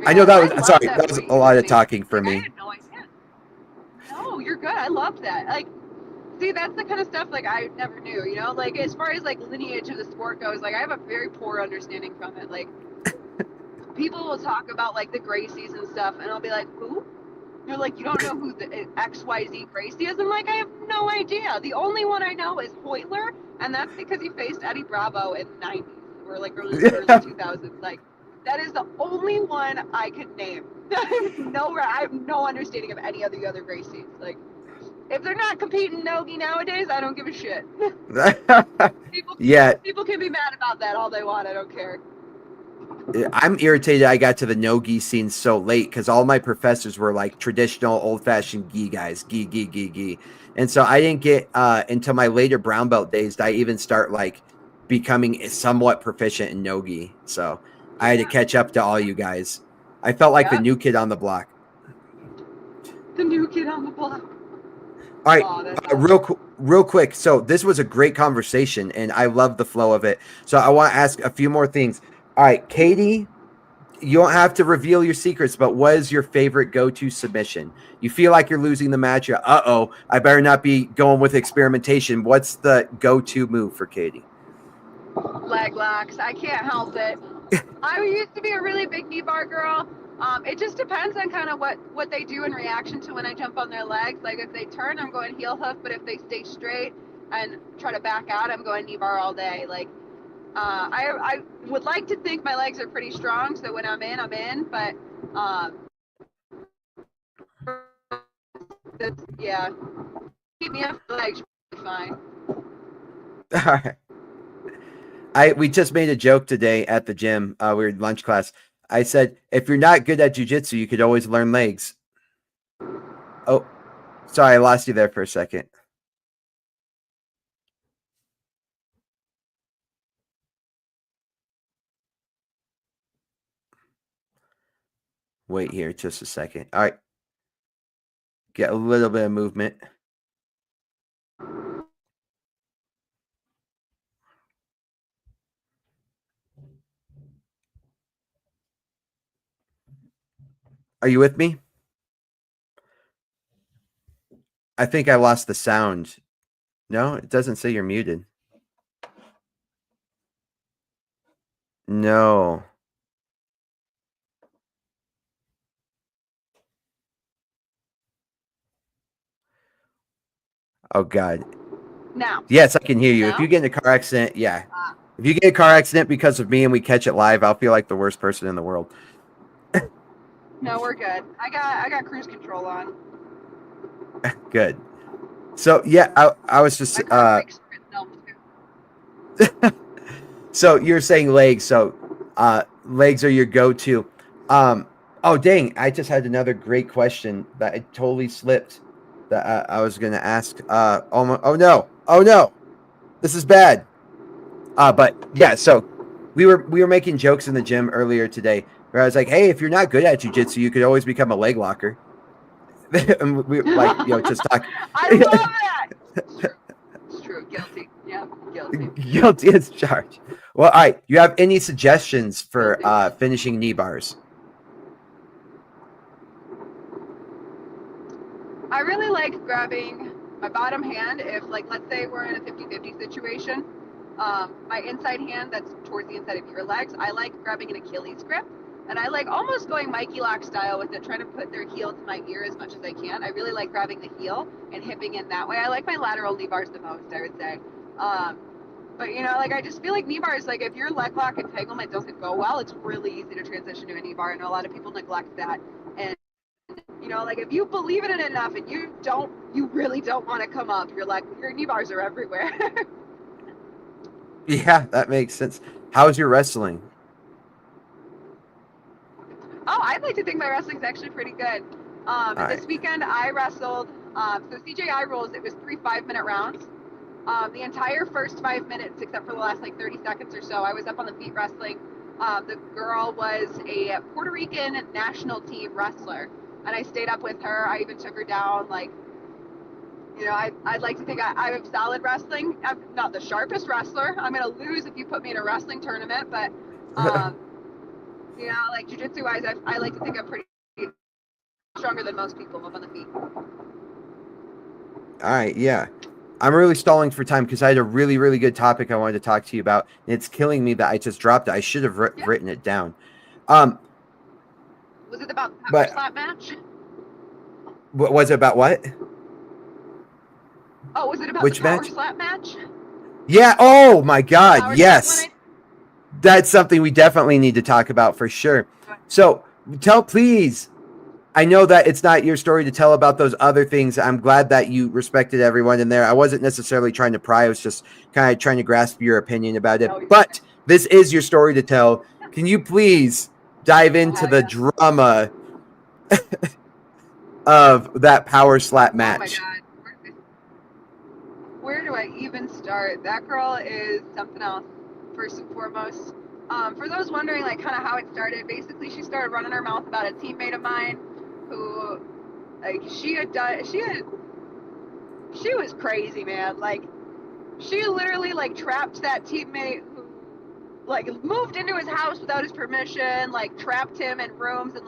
I know that was sorry. That was a lot of talking for me. I had no idea. No, you're good. I love that. Like, see, that's the kind of stuff like I never knew. You know, like as far as like lineage of the sport goes, like I have a very poor understanding from it. Like, people will talk about like the Gracies and stuff, and I'll be like, who? They're like, you don't know who the XYZ Gracie is? I'm like, I have no idea. The only one I know is Hoytler, and that's because he faced Eddie Bravo in the 90s or like early 2000s. Like. That is the only one I could name. I have no understanding of any of the other Gracies. Like, if they're not competing Nogi nowadays, I don't give a shit. People can be mad about that all they want. I don't care. I'm irritated I got to the no-gi scene so late because all my professors were like traditional old-fashioned gi guys. Gi. And so I didn't get until my later brown belt days did I even start like becoming somewhat proficient in no-gi. So I had to catch up to all you guys. I felt like the new kid on the block. The new kid on the block. All right, real quick. So this was a great conversation, and I love the flow of it. So I want to ask a few more things. All right, Katie, you don't have to reveal your secrets, but what is your favorite go-to submission? You feel like you're losing the match. Uh-oh, I better not be going with experimentation. What's the go-to move for Katie? Leg locks. I can't help it. I used to be a really big knee bar girl. It just depends on kind of what they do in reaction to when I jump on their legs. Like if they turn, I'm going heel hoof, but if they stay straight and try to back out, I'm going knee bar all day. Like I would like to think my legs are pretty strong, so when I'm in, but keep me up the legs fine. All right. We just made a joke today at the gym. We were in lunch class. I said, if you're not good at jiu-jitsu, you could always learn legs. Oh, sorry. I lost you there for a second. Wait here just a second. All right. Get a little bit of movement. Are you with me? I think I lost the sound. No, it doesn't say you're muted. No. Oh, God. Now. Yes, I can hear you. Now? If you get in a car accident, yeah. If you get a car accident because of me and we catch it live, I'll feel like the worst person in the world. No, we're good. I got cruise control on. Good. So, yeah, I was just... So you're saying legs. So legs are your go-to. Oh, dang. I just had another great question that I totally slipped that I was going to ask. Oh, no. Oh, no. This is bad. But yeah, so we were making jokes in the gym earlier today where I was like, hey, if you're not good at jujitsu, you could always become a leg locker. And we like, just talk. I love that. It's true. It's true. Guilty. Yeah, guilty. Guilty as charged. Well, all right. You have any suggestions for finishing knee bars? I really like grabbing my bottom hand if, like, let's say we're in a 50-50 situation. My inside hand that's towards the inside of your legs, I like grabbing an Achilles grip. And I like almost going Mikey Lock style with it, trying to put their heel to my ear as much as I can. I really like grabbing the heel and hipping in that way. I like my lateral knee bars the most, I would say. But, like, I just feel like knee bars, like, if your leg lock entanglement doesn't go well, it's really easy to transition to a knee bar. I know a lot of people neglect that. And, like, if you believe in it enough and you really don't want to come up, your knee bars are everywhere. Yeah, that makes sense. How's your wrestling? Oh, I'd like to think my wrestling's actually pretty good. This weekend I wrestled, so CJI rules, it was 3 5-minute rounds. The entire first 5 minutes, except for the last 30 seconds or so, I was up on the feet wrestling. The girl was a Puerto Rican national team wrestler, and I stayed up with her. I even took her down. I'd like to think I have solid wrestling. I'm not the sharpest wrestler. I'm going to lose if you put me in a wrestling tournament, but, jiu-jitsu wise, I like to think I'm pretty stronger than most people up on the feet. All right, yeah. I'm really stalling for time because I had a really, really good topic I wanted to talk to you about, and it's killing me that I just dropped it. I should have written it down. Was it about the power slap match? Was it about what? Oh, was it about which the power match? slap match? Yeah. Oh my God. Yes. That's something we definitely need to talk about for sure. So please. I know that it's not your story to tell about those other things. I'm glad that you respected everyone in there. I wasn't necessarily trying to pry. I was just kind of trying to grasp your opinion about it. But this is your story to tell. Can you please dive into the drama of that power slap match? Oh my God. Where do I even start? That girl is something else, first and foremost. For those wondering, kind of how it started, basically she started running her mouth about a teammate of mine who, she was crazy, man. She literally, trapped that teammate who, moved into his house without his permission, trapped him in rooms and,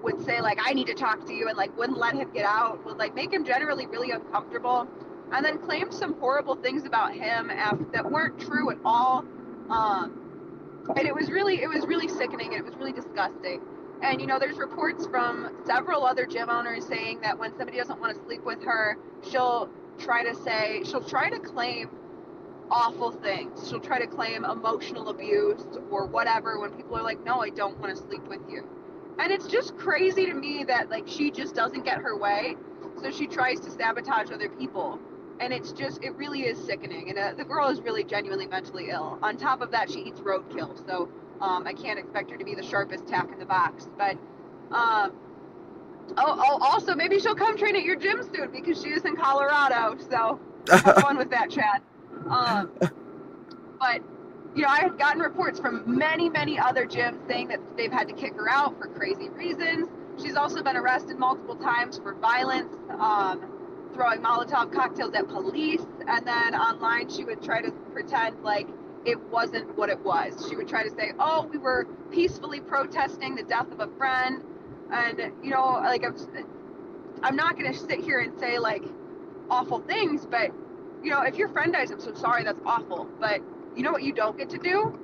would say, I need to talk to you, and, wouldn't let him get out, would, make him generally really uncomfortable, and then claimed some horrible things about him that weren't true at all. And it was really sickening, and it was really disgusting. And, there's reports from several other gym owners saying that when somebody doesn't want to sleep with her, she'll try to claim awful things. She'll try to claim emotional abuse or whatever when people are like, no, I don't want to sleep with you. And it's just crazy to me that, she just doesn't get her way, so she tries to sabotage other people. And it really is sickening. And the girl is really genuinely mentally ill. On top of that, she eats roadkill. So I can't expect her to be the sharpest tack in the box. But also, maybe she'll come train at your gym soon because she is in Colorado. So have fun with that, Chad. But, I had gotten reports from many, many other gyms saying that they've had to kick her out for crazy reasons. She's also been arrested multiple times for violence. Throwing Molotov cocktails at police, and then online she would try to pretend it wasn't what it was. She would try to say, oh, we were peacefully protesting the death of a friend, and I'm not going to sit here and say awful things, but if your friend dies, I'm so sorry, that's awful, but you know what you don't get to do?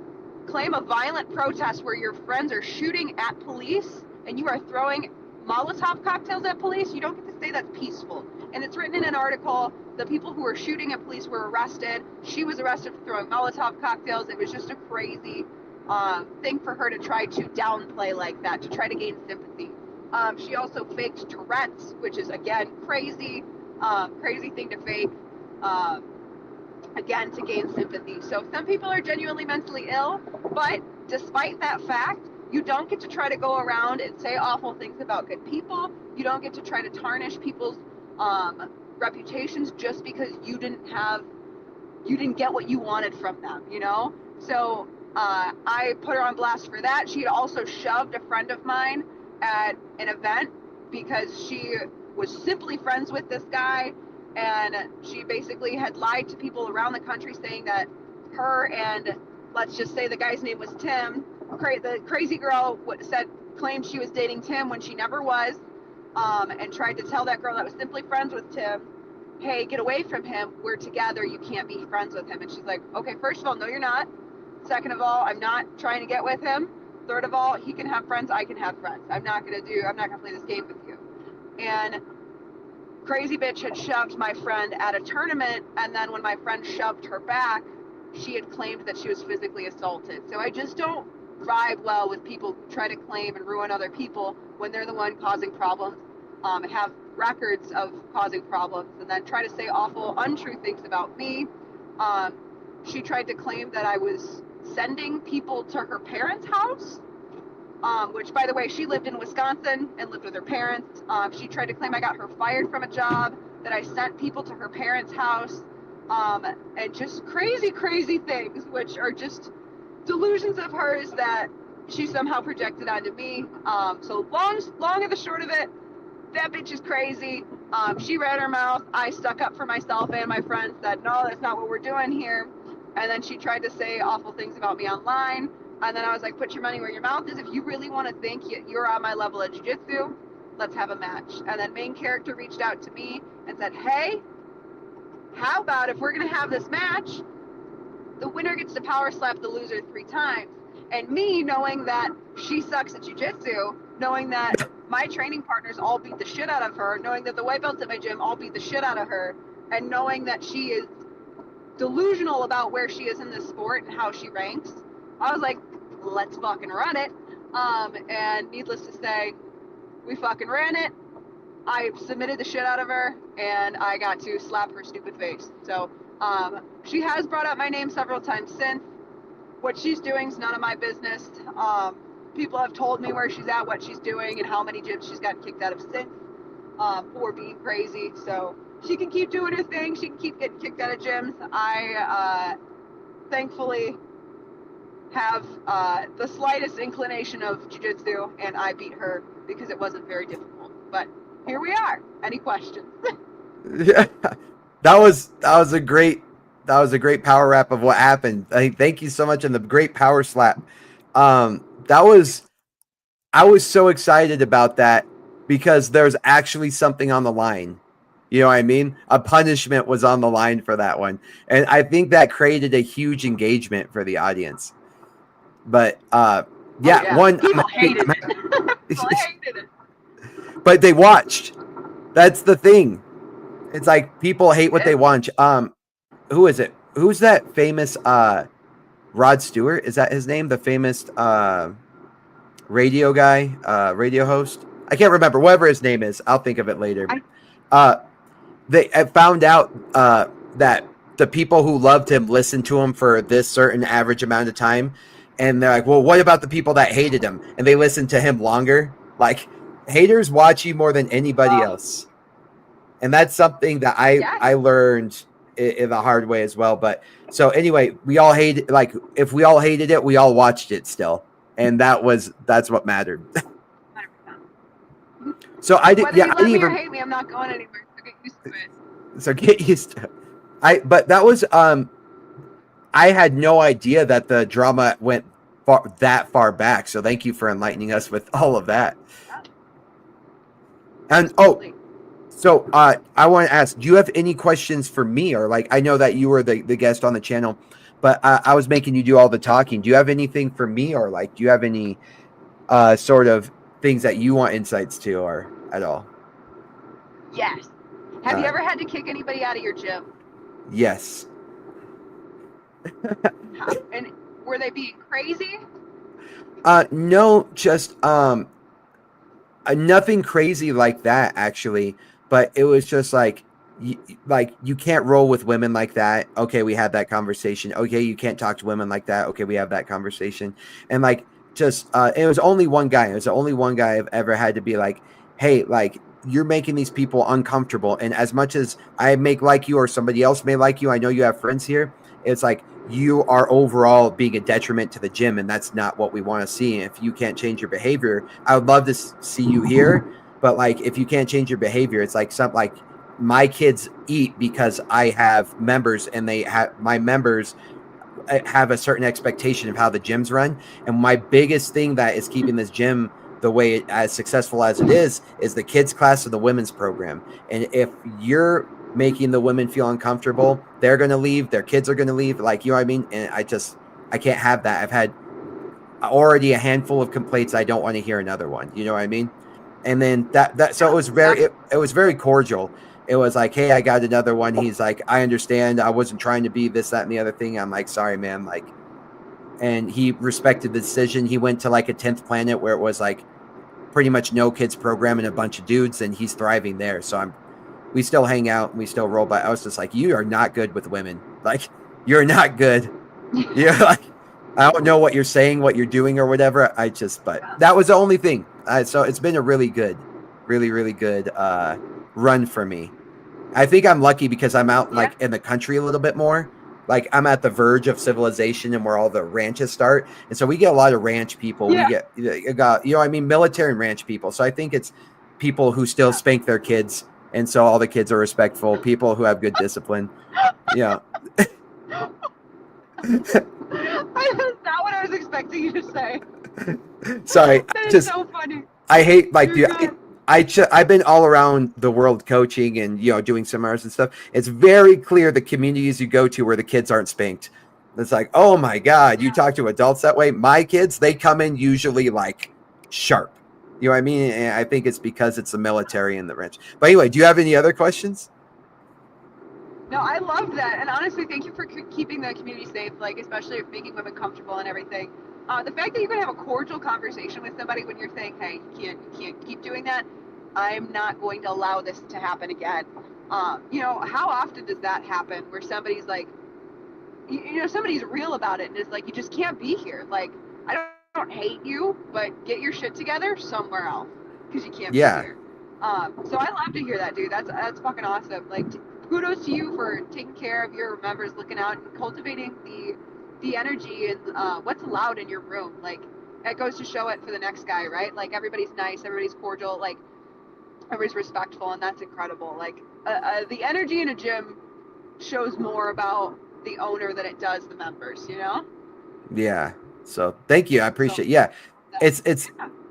Claim a violent protest where your friends are shooting at police and you are throwing Molotov cocktails at police. You don't get to say that's peaceful. And it's written in an article, the people who were shooting at police were arrested. She was arrested for throwing Molotov cocktails. It was just a crazy thing for her to try to downplay like that, to try to gain sympathy. She also faked Tourette's, which is, again, crazy thing to fake. again, to gain sympathy. So some people are genuinely mentally ill, but despite that fact, you don't get to try to go around and say awful things about good people. You don't get to try to tarnish people's reputations just because you didn't get what you wanted from them, you know? So I put her on blast for that. She had also shoved a friend of mine at an event because she was simply friends with this guy, and she basically had lied to people around the country saying that her and, let's just say the guy's name was Tim, the crazy girl claimed she was dating Tim when she never was, and tried to tell that girl that was simply friends with Tim, hey, get away from him, we're together, you can't be friends with him. And she's like, okay, first of all, no, you're not. Second of all, I'm not trying to get with him. Third of all, he can have friends, I can have friends. I'm not gonna play this game with you. And crazy bitch had shoved my friend at a tournament, and then when my friend shoved her back, she had claimed that she was physically assaulted. So I just don't vibe well with people who try to claim and ruin other people when they're the one causing problems, have records of causing problems, and then try to say awful, untrue things about me. She tried to claim that I was sending people to her parents' house, which, by the way, she lived in Wisconsin and lived with her parents. She tried to claim I got her fired from a job, that I sent people to her parents' house, and just crazy, crazy things, which are just delusions of hers that she somehow projected onto me. So long and the short of it, that bitch is crazy. She ran her mouth. I stuck up for myself and my friends, said, no, that's not what we're doing here. And then she tried to say awful things about me online. And then I was like, put your money where your mouth is. If you really want to think you're on my level of jiu-jitsu, let's have a match. And then main character reached out to me and said, hey, how about if we're going to have this match, the winner gets to power slap the loser 3 times. And me, knowing that she sucks at jiu-jitsu, knowing that my training partners all beat the shit out of her, knowing that the white belts at my gym all beat the shit out of her, and knowing that she is delusional about where she is in this sport and how she ranks, I was like, let's fucking run it. And needless to say, we fucking ran it. I submitted the shit out of her, and I got to slap her stupid face. So she has brought up my name several times since. What she's doing is none of my business. People have told me where she's at, what she's doing, and how many gyms she's gotten kicked out of since for being crazy. So she can keep doing her thing. She can keep getting kicked out of gyms. I thankfully have the slightest inclination of jiu-jitsu, and I beat her because it wasn't very difficult. But here we are. Any questions? Yeah, that was a great power wrap of what happened. Thank you so much, and the great power slap. I was so excited about that because there's actually something on the line. You know what I mean? A punishment was on the line for that one. And I think that created a huge engagement for the audience. But one people hated it. People hated it. But they watched. That's the thing. It's like people hate what they watch. Who is it? Who's that famous Rod Stewart? Is that his name? The famous radio guy, radio host? I can't remember. Whatever his name is, I'll think of it later. They found out that the people who loved him listened to him for this certain average amount of time, and they're like, well, what about the people that hated him? And they listened to him longer. Like, haters watch you more than anybody else. And that's something that I learned in the hard way as well. But so anyway, we all hated, like, if we all hated it, we all watched it still. And that's what mattered. 100%. So I did. Whether you love me or hate me, I'm not going anywhere. So get used to it. So get used to it. But that was, I had no idea that the drama went that far back. So thank you for enlightening us with all of that. And so I want to ask, do you have any questions for me? Or like, I know that you were the guest on the channel, but I was making you do all the talking. Do you have anything for me, or like, do you have any sort of things that you want insights to, or at all? Yes. Have you ever had to kick anybody out of your gym? Yes. And were they being crazy? No, just nothing crazy like that, actually. But it was just like like you can't roll with women like that. Okay, we had that conversation. Okay, you can't talk to women like that. Okay, we have that conversation. And like just it was only one guy. It was the only one guy I've ever had to be like, hey, like you're making these people uncomfortable. And as much as I may like you or somebody else may like you, I know you have friends here. It's like you are overall being a detriment to the gym, and that's not what we want to see. If you can't change your behavior, I would love to see you here. But like if you can't change your behavior, it's like something like my kids eat because I have members, and they have my members have a certain expectation of how the gyms run. And my biggest thing that is keeping this gym the way as successful as it is the kids class and the women's program. And if you're making the women feel uncomfortable, they're going to leave, their kids are going to leave. Like, you know what I mean? And I can't have that. I've had already a handful of complaints. I don't want to hear another one. You know what I mean? And then so it was very cordial. It was like, hey, I got another one. He's like, I understand. I wasn't trying to be this, that, and the other thing. I'm like, sorry, man. Like, and he respected the decision. He went to like a 10th planet where it was like pretty much no kids program and a bunch of dudes, and he's thriving there. So we still hang out and we still roll. But I was just like, you are not good with women. Like, you're not good. You're like, I don't know what you're saying, what you're doing, or whatever. But that was the only thing. So it's been a really good run for me. I think I'm lucky because I'm out like in the country a little bit more. Like I'm at the verge of civilization and where all the ranches start. And so we get a lot of ranch people. Yeah. We got, military and ranch people. So I think it's people who still spank their kids. And so all the kids are respectful, people who have good discipline. Yeah. That's not what I was expecting you to say. Sorry. That is so funny. I hate like I've been all around the world coaching and doing seminars and stuff. It's very clear the communities you go to where the kids aren't spanked. It's like, oh my God, you talk to adults that way. My kids, they come in usually like sharp. You know what I mean? And I think it's because it's the military and the ranch. But anyway, do you have any other questions? No, I love that. And honestly, thank you for keeping the community safe, like especially making women comfortable and everything. The fact that you can have a cordial conversation with somebody when you're saying, hey, you can't keep doing that. I'm not going to allow this to happen again. How often does that happen where somebody's like, somebody's real about it and is like, you just can't be here. Like, I don't hate you, but get your shit together somewhere else because you can't be here. So I love to hear that, dude. That's fucking awesome. Like, kudos to you for taking care of your members, looking out and cultivating the energy and what's allowed in your room. Like, it goes to show it for the next guy, right? Like, everybody's nice, everybody's cordial, like everybody's respectful, and that's incredible. Like, the energy in a gym shows more about the owner than it does the members, Yeah. So thank you. I appreciate. It's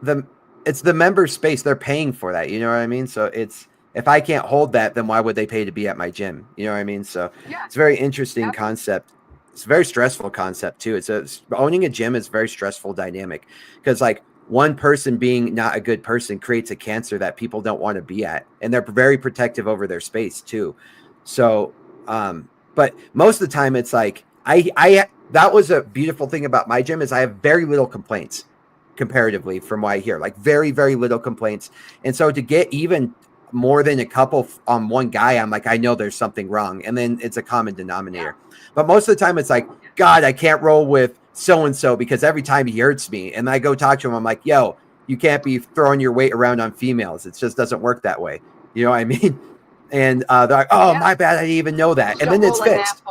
the member space. They're paying for that. You know what I mean? So if I can't hold that, then why would they pay to be at my gym? You know what I mean? So it's a very interesting concept. It's a very stressful concept too. Owning a gym is a very stressful dynamic because like one person being not a good person creates a cancer that people don't want to be at. And they're very protective over their space too. So, but most of the time it's like, that was a beautiful thing about my gym is I have very little complaints comparatively from what I hear, like very, very little complaints. And so to get even more than a couple on one guy, I'm like, I know there's something wrong. And then it's a common denominator. But most of the time it's like, God, I can't roll with so-and-so because every time he hurts me. And I go talk to him. I'm like, yo, you can't be throwing your weight around on females. It just doesn't work that way. You know what I mean? And they're like, oh, my bad. I didn't even know that. And then it's fixed.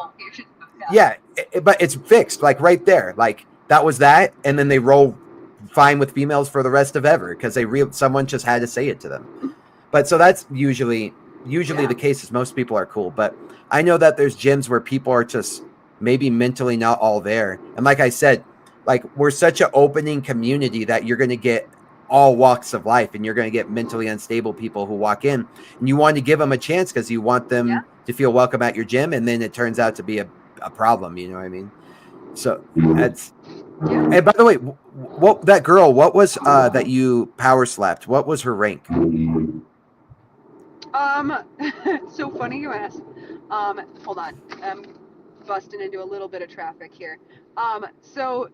But it's fixed like right there. Like that was that. And then they roll fine with females for the rest of ever because someone just had to say it to them. But so that's usually the case is most people are cool. But I know that there's gyms where people are just maybe mentally not all there. And like I said, like we're such an opening community that you're going to get all walks of life and you're going to get mentally unstable people who walk in and you want to give them a chance because you want them to feel welcome at your gym. And then it turns out to be a problem. You know what I mean? So that's, and by the way, that girl, what was that you power slapped? What was her rank? So funny you ask. Hold on. I'm busting into a little bit of traffic here. So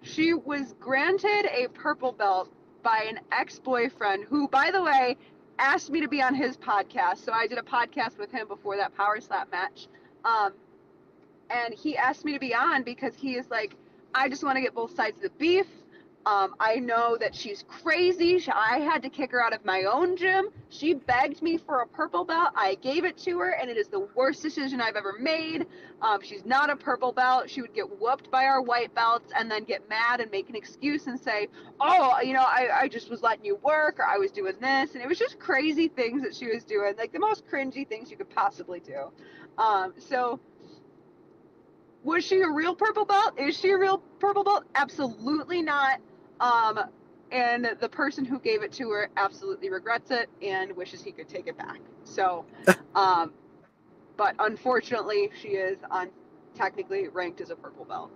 she was granted a purple belt by an ex-boyfriend who, by the way, asked me to be on his podcast. So I did a podcast with him before that power slap match. And he asked me to be on because he is like, I just want to get both sides of the beef. I know that she's crazy. I had to kick her out of my own gym. She begged me for a purple belt. I gave it to her, and it is the worst decision I've ever made. She's not a purple belt. She would get whooped by our white belts and then get mad and make an excuse and say, oh, you know, I just was letting you work, or I was doing this. And it was just crazy things that she was doing, like the most cringy things you could possibly do. So was she a real purple belt? Is she a real purple belt? Absolutely not. And the person who gave it to her absolutely regrets it and wishes he could take it back. So, but unfortunately, she is technically ranked as a purple belt.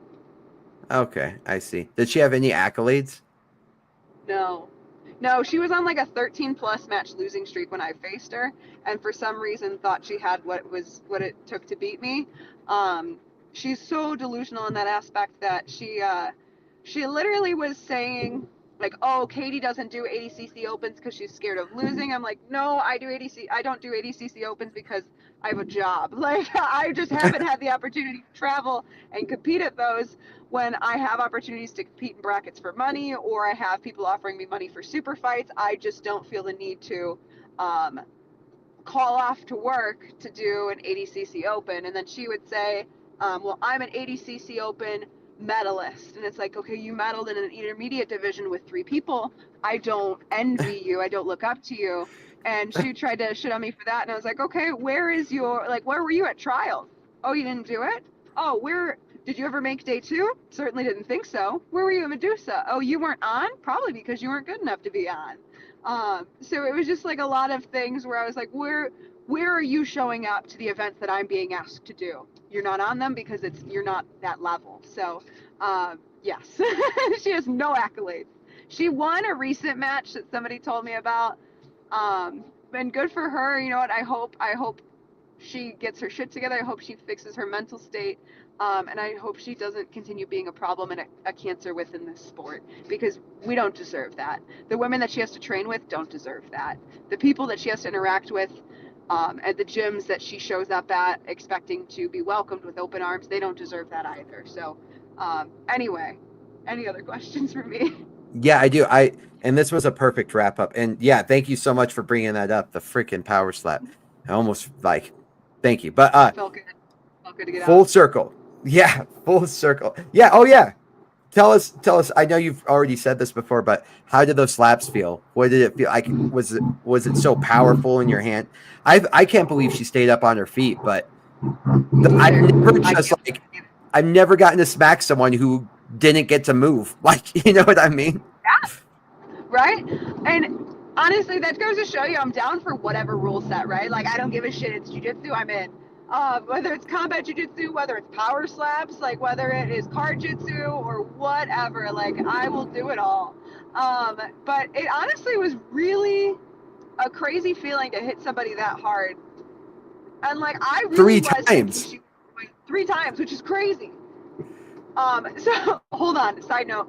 Okay, I see. Did she have any accolades? No, she was on like a 13+ match losing streak when I faced her, and for some reason thought she had what it took to beat me. She's so delusional in that aspect that she literally was saying, like, oh, Katie doesn't do ADCC Opens because she's scared of losing. I'm like, no, I don't do ADCC Opens because I have a job. Like, I just haven't had the opportunity to travel and compete at those when I have opportunities to compete in brackets for money, or I have people offering me money for super fights. I just don't feel the need to call off to work to do an ADCC Open. And then she would say, well, I'm an ADCC Open medalist. And it's like, okay, you medaled in an intermediate division with 3 people. I don't envy you. I don't look up to you. And she tried to shit on me for that. And I was like, okay, where were you at trials? Oh, you didn't do it? Oh, did you ever make day 2? Certainly didn't think so. Where were you at Medusa? Oh, you weren't on? Probably because you weren't good enough to be on. So it was just like a lot of things where I was like, where are you showing up to the events that I'm being asked to do? You're not on them because you're not that level. So, yes, she has no accolades. She won a recent match that somebody told me about. And good for her. You know what? I hope she gets her shit together. I hope she fixes her mental state. And I hope she doesn't continue being a problem and a cancer within this sport, because we don't deserve that. The women that she has to train with don't deserve that. The people that she has to interact with at the gyms that she shows up at expecting to be welcomed with open arms, they don't deserve that either. So anyway, any other questions for me? Yeah, I do. And this was a perfect wrap up. And yeah, thank you so much for bringing that up. The freaking power slap. I almost thank you. But felt good to get full out. circle. Yeah, full circle. Yeah. Oh yeah. Tell us. I know you've already said this before, but how did those slaps feel? What did it feel like? Was it so powerful in your hand? I can't believe she stayed up on her feet, but I've never gotten to smack someone who didn't get to move. Like, you know what I mean? Yeah. Right. And honestly, that goes to show you I'm down for whatever rule set, right? Like, I don't give a shit. It's jiu-jitsu, I'm in. Whether it's combat jiu-jitsu, whether it's power slaps, like whether it is card jitsu or whatever, like I will do it all. But it honestly was really a crazy feeling to hit somebody that hard. And like, I really 3 times. 3 times, which is crazy. So hold on, side note.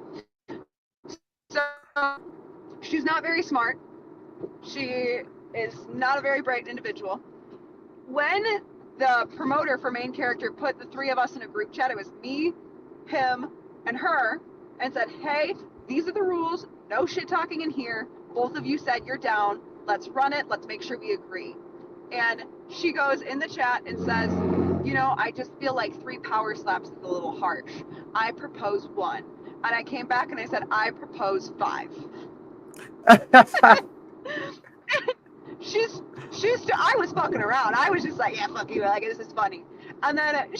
So she's not very smart. She is not a very bright individual. When the promoter for main character put the 3 of us in a group chat, it was me, him, and her, and said, hey, these are the rules, no shit talking in here, both of you said you're down, let's run it, let's make sure we agree. And she goes in the chat and says, you know, I just feel like 3 power slaps is a little harsh. I propose 1. And I came back and I said, I propose 5. I was fucking around. I was just like, yeah, fuck you, like, this is funny. And then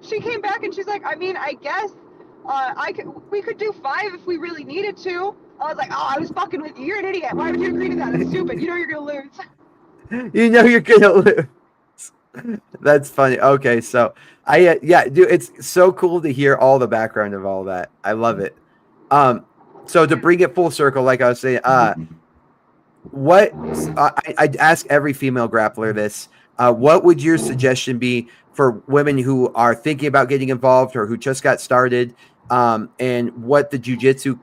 she came back and she's like, I mean, I guess we could do 5 if we really needed to. I was like, oh, I was fucking with you. You're an idiot. Why would you agree to that? It's stupid. You know you're gonna lose. You know you're gonna lose. That's funny. Okay, so yeah, dude, it's so cool to hear all the background of all that. I love it. So to bring it full circle, like I was saying, I'd ask every female grappler this. What would your suggestion be for women who are thinking about getting involved or who just got started, and what the jiu-jitsu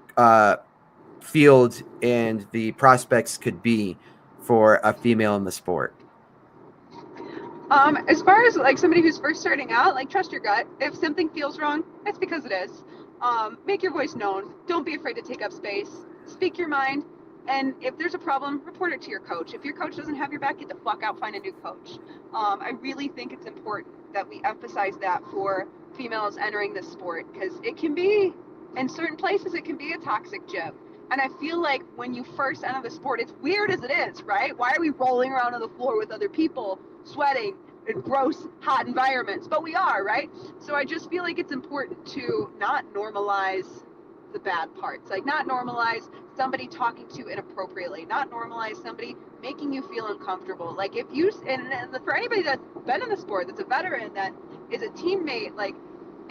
field and the prospects could be for a female in the sport? As far as like somebody who's first starting out, like trust your gut. If something feels wrong, it's because it is. Make your voice known. Don't be afraid to take up space. Speak your mind. And if there's a problem, report it to your coach. If your coach doesn't have your back, get the fuck out, find a new coach. I really think it's important that we emphasize that for females entering this sport, because it can be, in certain places, it can be a toxic gym. And I feel like when you first enter the sport, it's weird as it is, right? Why are we rolling around on the floor with other people, sweating in gross, hot environments? But we are, right? So I just feel like it's important to not normalize the bad parts, like not normalize somebody talking to you inappropriately, not normalize somebody making you feel uncomfortable. Like if you, and for anybody that's been in the sport, that's a veteran, that is a teammate, like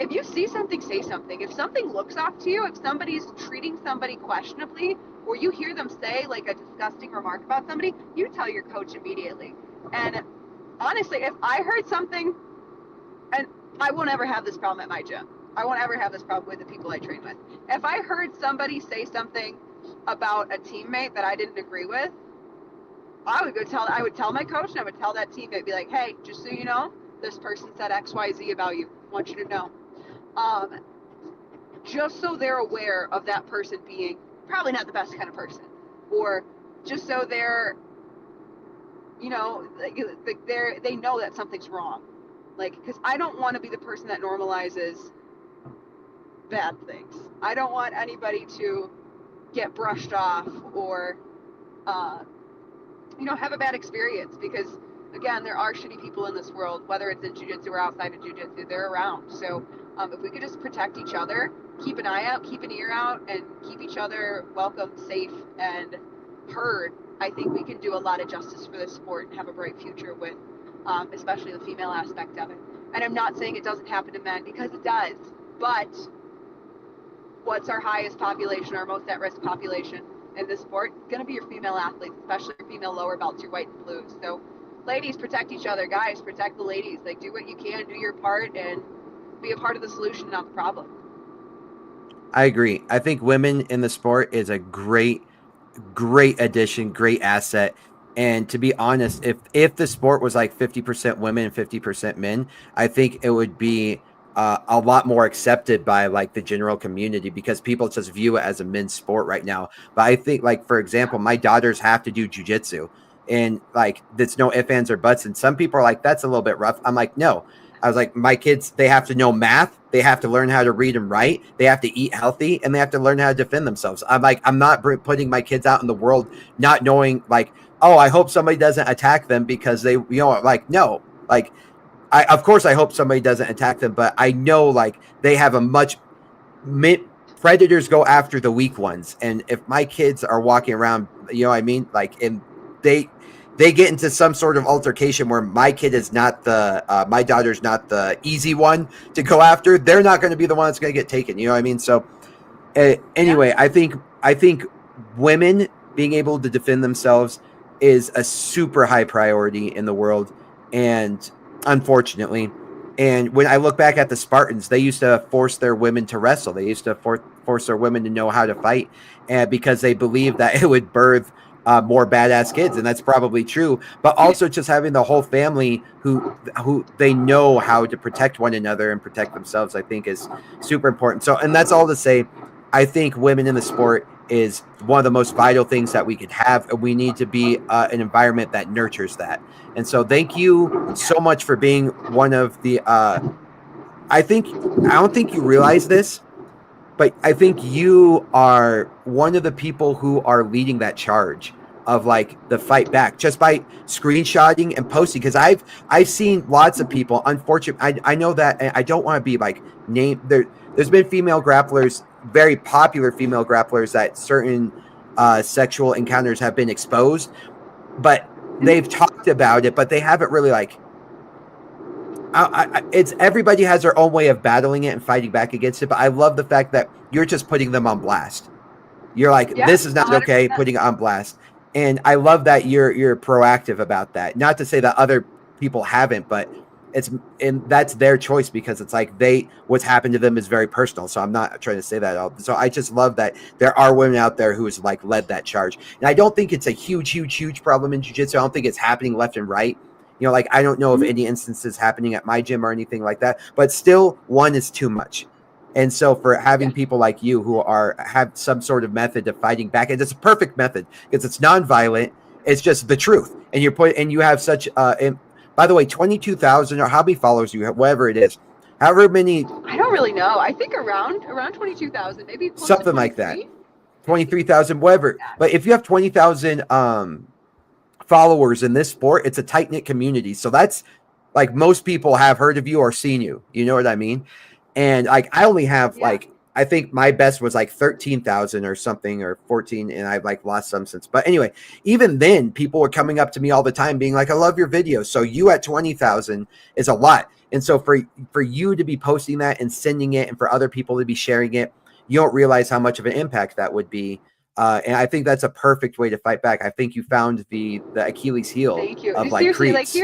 if you see something, say something. If something looks off to you, if somebody's treating somebody questionably, or you hear them say like a disgusting remark about somebody, you tell your coach immediately. And honestly, if I heard something, and I won't ever have this problem at my gym, I won't ever have this problem with the people I train with. If I heard somebody say something about a teammate that I didn't agree with, I would tell my coach, and I would tell that teammate, be like, hey, just so you know, this person said XYZ about you. I want you to know. Just so they're aware of that person being probably not the best kind of person, or just so they're, you know, they know that something's wrong. Like, because I don't want to be the person that normalizes bad things. I don't want anybody to get brushed off or, you know, have a bad experience, because again, there are shitty people in this world, whether it's in jiu-jitsu or outside of jiu-jitsu, they're around. So if we could just protect each other, keep an eye out, keep an ear out, and keep each other welcome, safe, and heard, I think we can do a lot of justice for this sport and have a bright future with, especially the female aspect of it. And I'm not saying it doesn't happen to men, because it does, but what's our highest population, our most at-risk population in this sport? It's going to be your female athletes, especially your female lower belts, your white and blues. So ladies, protect each other. Guys, protect the ladies. Like, do what you can, do your part, and be a part of the solution, not the problem. I agree. I think women in the sport is a great addition, great asset. And to be honest, if the sport was like 50% women and 50% men, I think it would be a lot more accepted by like the general community, because people just view it as a men's sport right now. But I think, like, for example, my daughters have to do jujitsu, and like there's no ifs, ands, or buts. And some people are like, that's a little bit rough. I'm like, no. I was like, my kids, they have to know math. They have to learn how to read and write. They have to eat healthy, and they have to learn how to defend themselves. I'm like, I'm not putting my kids out in the world not knowing, like, oh, I hope somebody doesn't attack them because they, you know, like, no, like, of course I hope somebody doesn't attack them, but I know, like, they have predators go after the weak ones. And if my kids are walking around, you know what I mean? Like, and they get into some sort of altercation where my kid is not my daughter's not the easy one to go after, they're not going to be the one that's going to get taken. You know what I mean? So anyway, yeah. I think women being able to defend themselves is a super high priority in the world. And unfortunately, and when I look back at the Spartans, they used to force their women to wrestle. They used to force their women to know how to fight, and because they believed that it would birth more badass kids, and that's probably true. But also just having the whole family who they know how to protect one another and protect themselves, I think is super important. So, and that's all to say, I think women in the sport is one of the most vital things that we could have, and we need to be an environment that nurtures that. And so thank you so much for being one of the I don't think you realize this, but I think you are one of the people who are leading that charge of like the fight back, just by screenshotting and posting. Because I've seen lots of people, unfortunately, I know that, and I don't want to be like named there. There's been female grapplers, very popular female grapplers, that certain sexual encounters have been exposed, but they've talked about it, but they haven't really like. It's everybody has their own way of battling it and fighting back against it. But I love the fact that you're just putting them on blast. You're like, this is not 100%. Okay, putting it on blast. And I love that you're proactive about that. Not to say that other people haven't, but and that's their choice, because it's like what's happened to them is very personal. So I'm not trying to say that at all. So I just love that there are women out there who has like led that charge. And I don't think it's a huge problem in jiu-jitsu. I don't think it's happening left and right. You know, like I don't know of any instances happening at my gym or anything like that, but still one is too much. And so for having people like you who have some sort of method of fighting back, and it's a perfect method because it's nonviolent. It's just the truth. And you have such by the way, 22,000 or how many followers you have, whatever it is, however many. I don't really know. I think around 22,000, maybe close something to like that. 23,000, whatever. Yeah. But if you have 20,000 followers in this sport, it's a tight knit community. So that's like most people have heard of you or seen you. You know what I mean? And like I only have like, I think my best was like 13,000 or something, or 14, and I've like lost some since. But anyway, even then, people were coming up to me all the time, being like, "I love your videos." So you at 20,000 is a lot, and so for you to be posting that and sending it, and for other people to be sharing it, you don't realize how much of an impact that would be. And I think that's a perfect way to fight back. I think you found the Achilles heel of like creeps.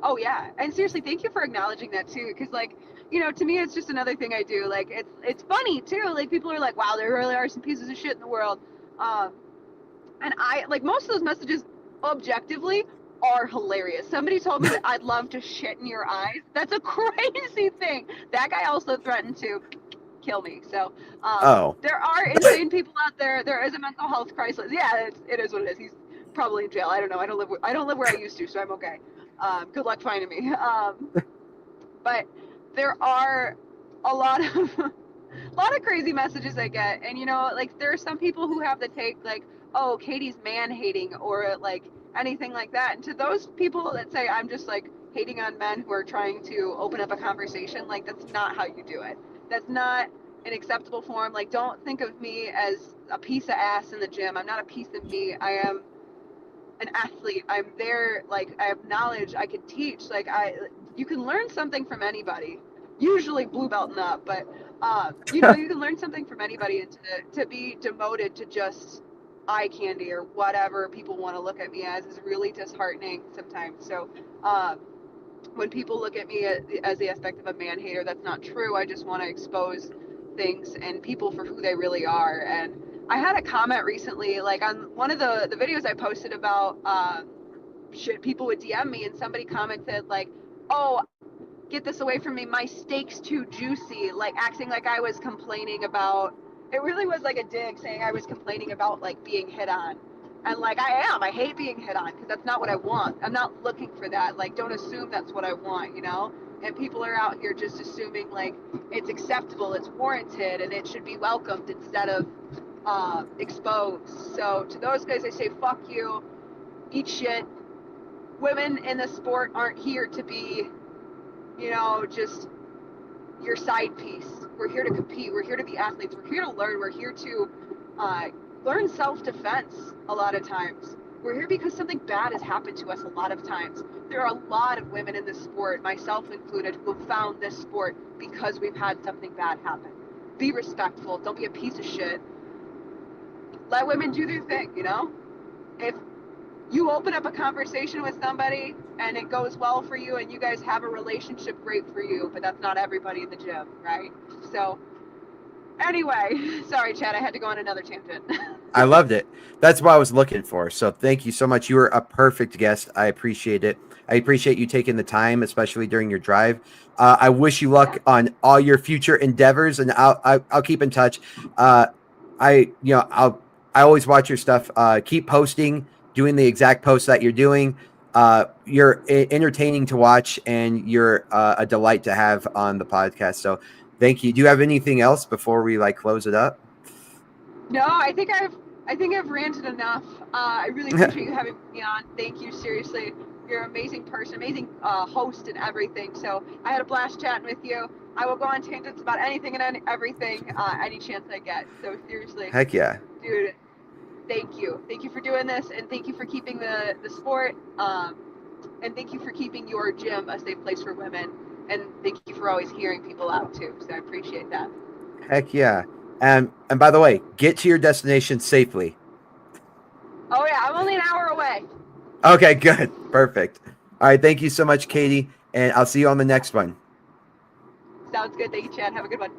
Oh yeah, and seriously, thank you for acknowledging that too, because like, you know, to me, it's just another thing I do. Like, it's funny too. Like, people are like, "Wow, there really are some pieces of shit in the world," and I like most of those messages, objectively, are hilarious. Somebody told me that I'd love to shit in your eyes. That's a crazy thing. That guy also threatened to kill me. So, there are insane people out there. There is a mental health crisis. Yeah, it is what it is. He's probably in jail. I don't know. I don't live where I used to, so I'm okay. Good luck finding me. But there are a lot of crazy messages I get, and you know, like there are some people who have the take like, "Oh, Katie's man hating," or like anything like that. And to those people that say I'm just like hating on men who are trying to open up a conversation, like that's not how you do it. That's not an acceptable form. Like, don't think of me as a piece of ass in the gym. I'm not a piece of me. I am an athlete. I'm there. Like, I have knowledge. I can teach. Like, you can learn something from anybody. Usually blue belt and up, but you know, you can learn something from anybody, and to be demoted to just eye candy or whatever people want to look at me as is really disheartening sometimes. So when people look at me as the aspect of a man hater, that's not true. I just want to expose things and people for who they really are. And I had a comment recently, like on one of the videos I posted about shit people would DM me, and somebody commented like, "Oh, get this away from me, my steak's too juicy," like acting like I was complaining about, it really was like a dig, saying I was complaining about like being hit on. And like, I hate being hit on, because that's not what I want. I'm not looking for that. Like, don't assume that's what I want, you know? And people are out here just assuming like it's acceptable, it's warranted, and it should be welcomed instead of exposed. So to those guys, I say, fuck you, eat shit. Women in the sport aren't here to be, you know, just your side piece. We're here to compete. We're here to be athletes. We're here to learn. We're here to learn self-defense a lot of times. We're here because something bad has happened to us a lot of times. There are a lot of women in this sport, myself included, who have found this sport because we've had something bad happen. Be respectful. Don't be a piece of shit. Let women do their thing, you know? If you open up a conversation with somebody and it goes well for you and you guys have a relationship, great for you, but that's not everybody in the gym, right? So anyway, sorry, Chad, I had to go on another tangent. I loved it. That's what I was looking for. So thank you so much. You were a perfect guest. I appreciate it. I appreciate you taking the time, especially during your drive. I wish you luck on all your future endeavors, and I'll keep in touch. I always watch your stuff. Keep posting, doing the exact posts that you're doing. You're entertaining to watch, and you're a delight to have on the podcast. So thank you. Do you have anything else before we like close it up? No, I think I've ranted enough. I really appreciate you having me on. Thank you. Seriously, you're an amazing person, amazing host and everything. So I had a blast chatting with you. I will go on tangents about anything and everything any chance I get. So seriously, heck yeah, dude. Thank you. Thank you for doing this, and thank you for keeping the sport, and thank you for keeping your gym a safe place for women, and thank you for always hearing people out too. So I appreciate that. Heck yeah. And by the way, get to your destination safely. Oh yeah, I'm only an hour away. Okay, good. Perfect. All right. Thank you so much, Katie. And I'll see you on the next one. Sounds good. Thank you, Chad. Have a good one.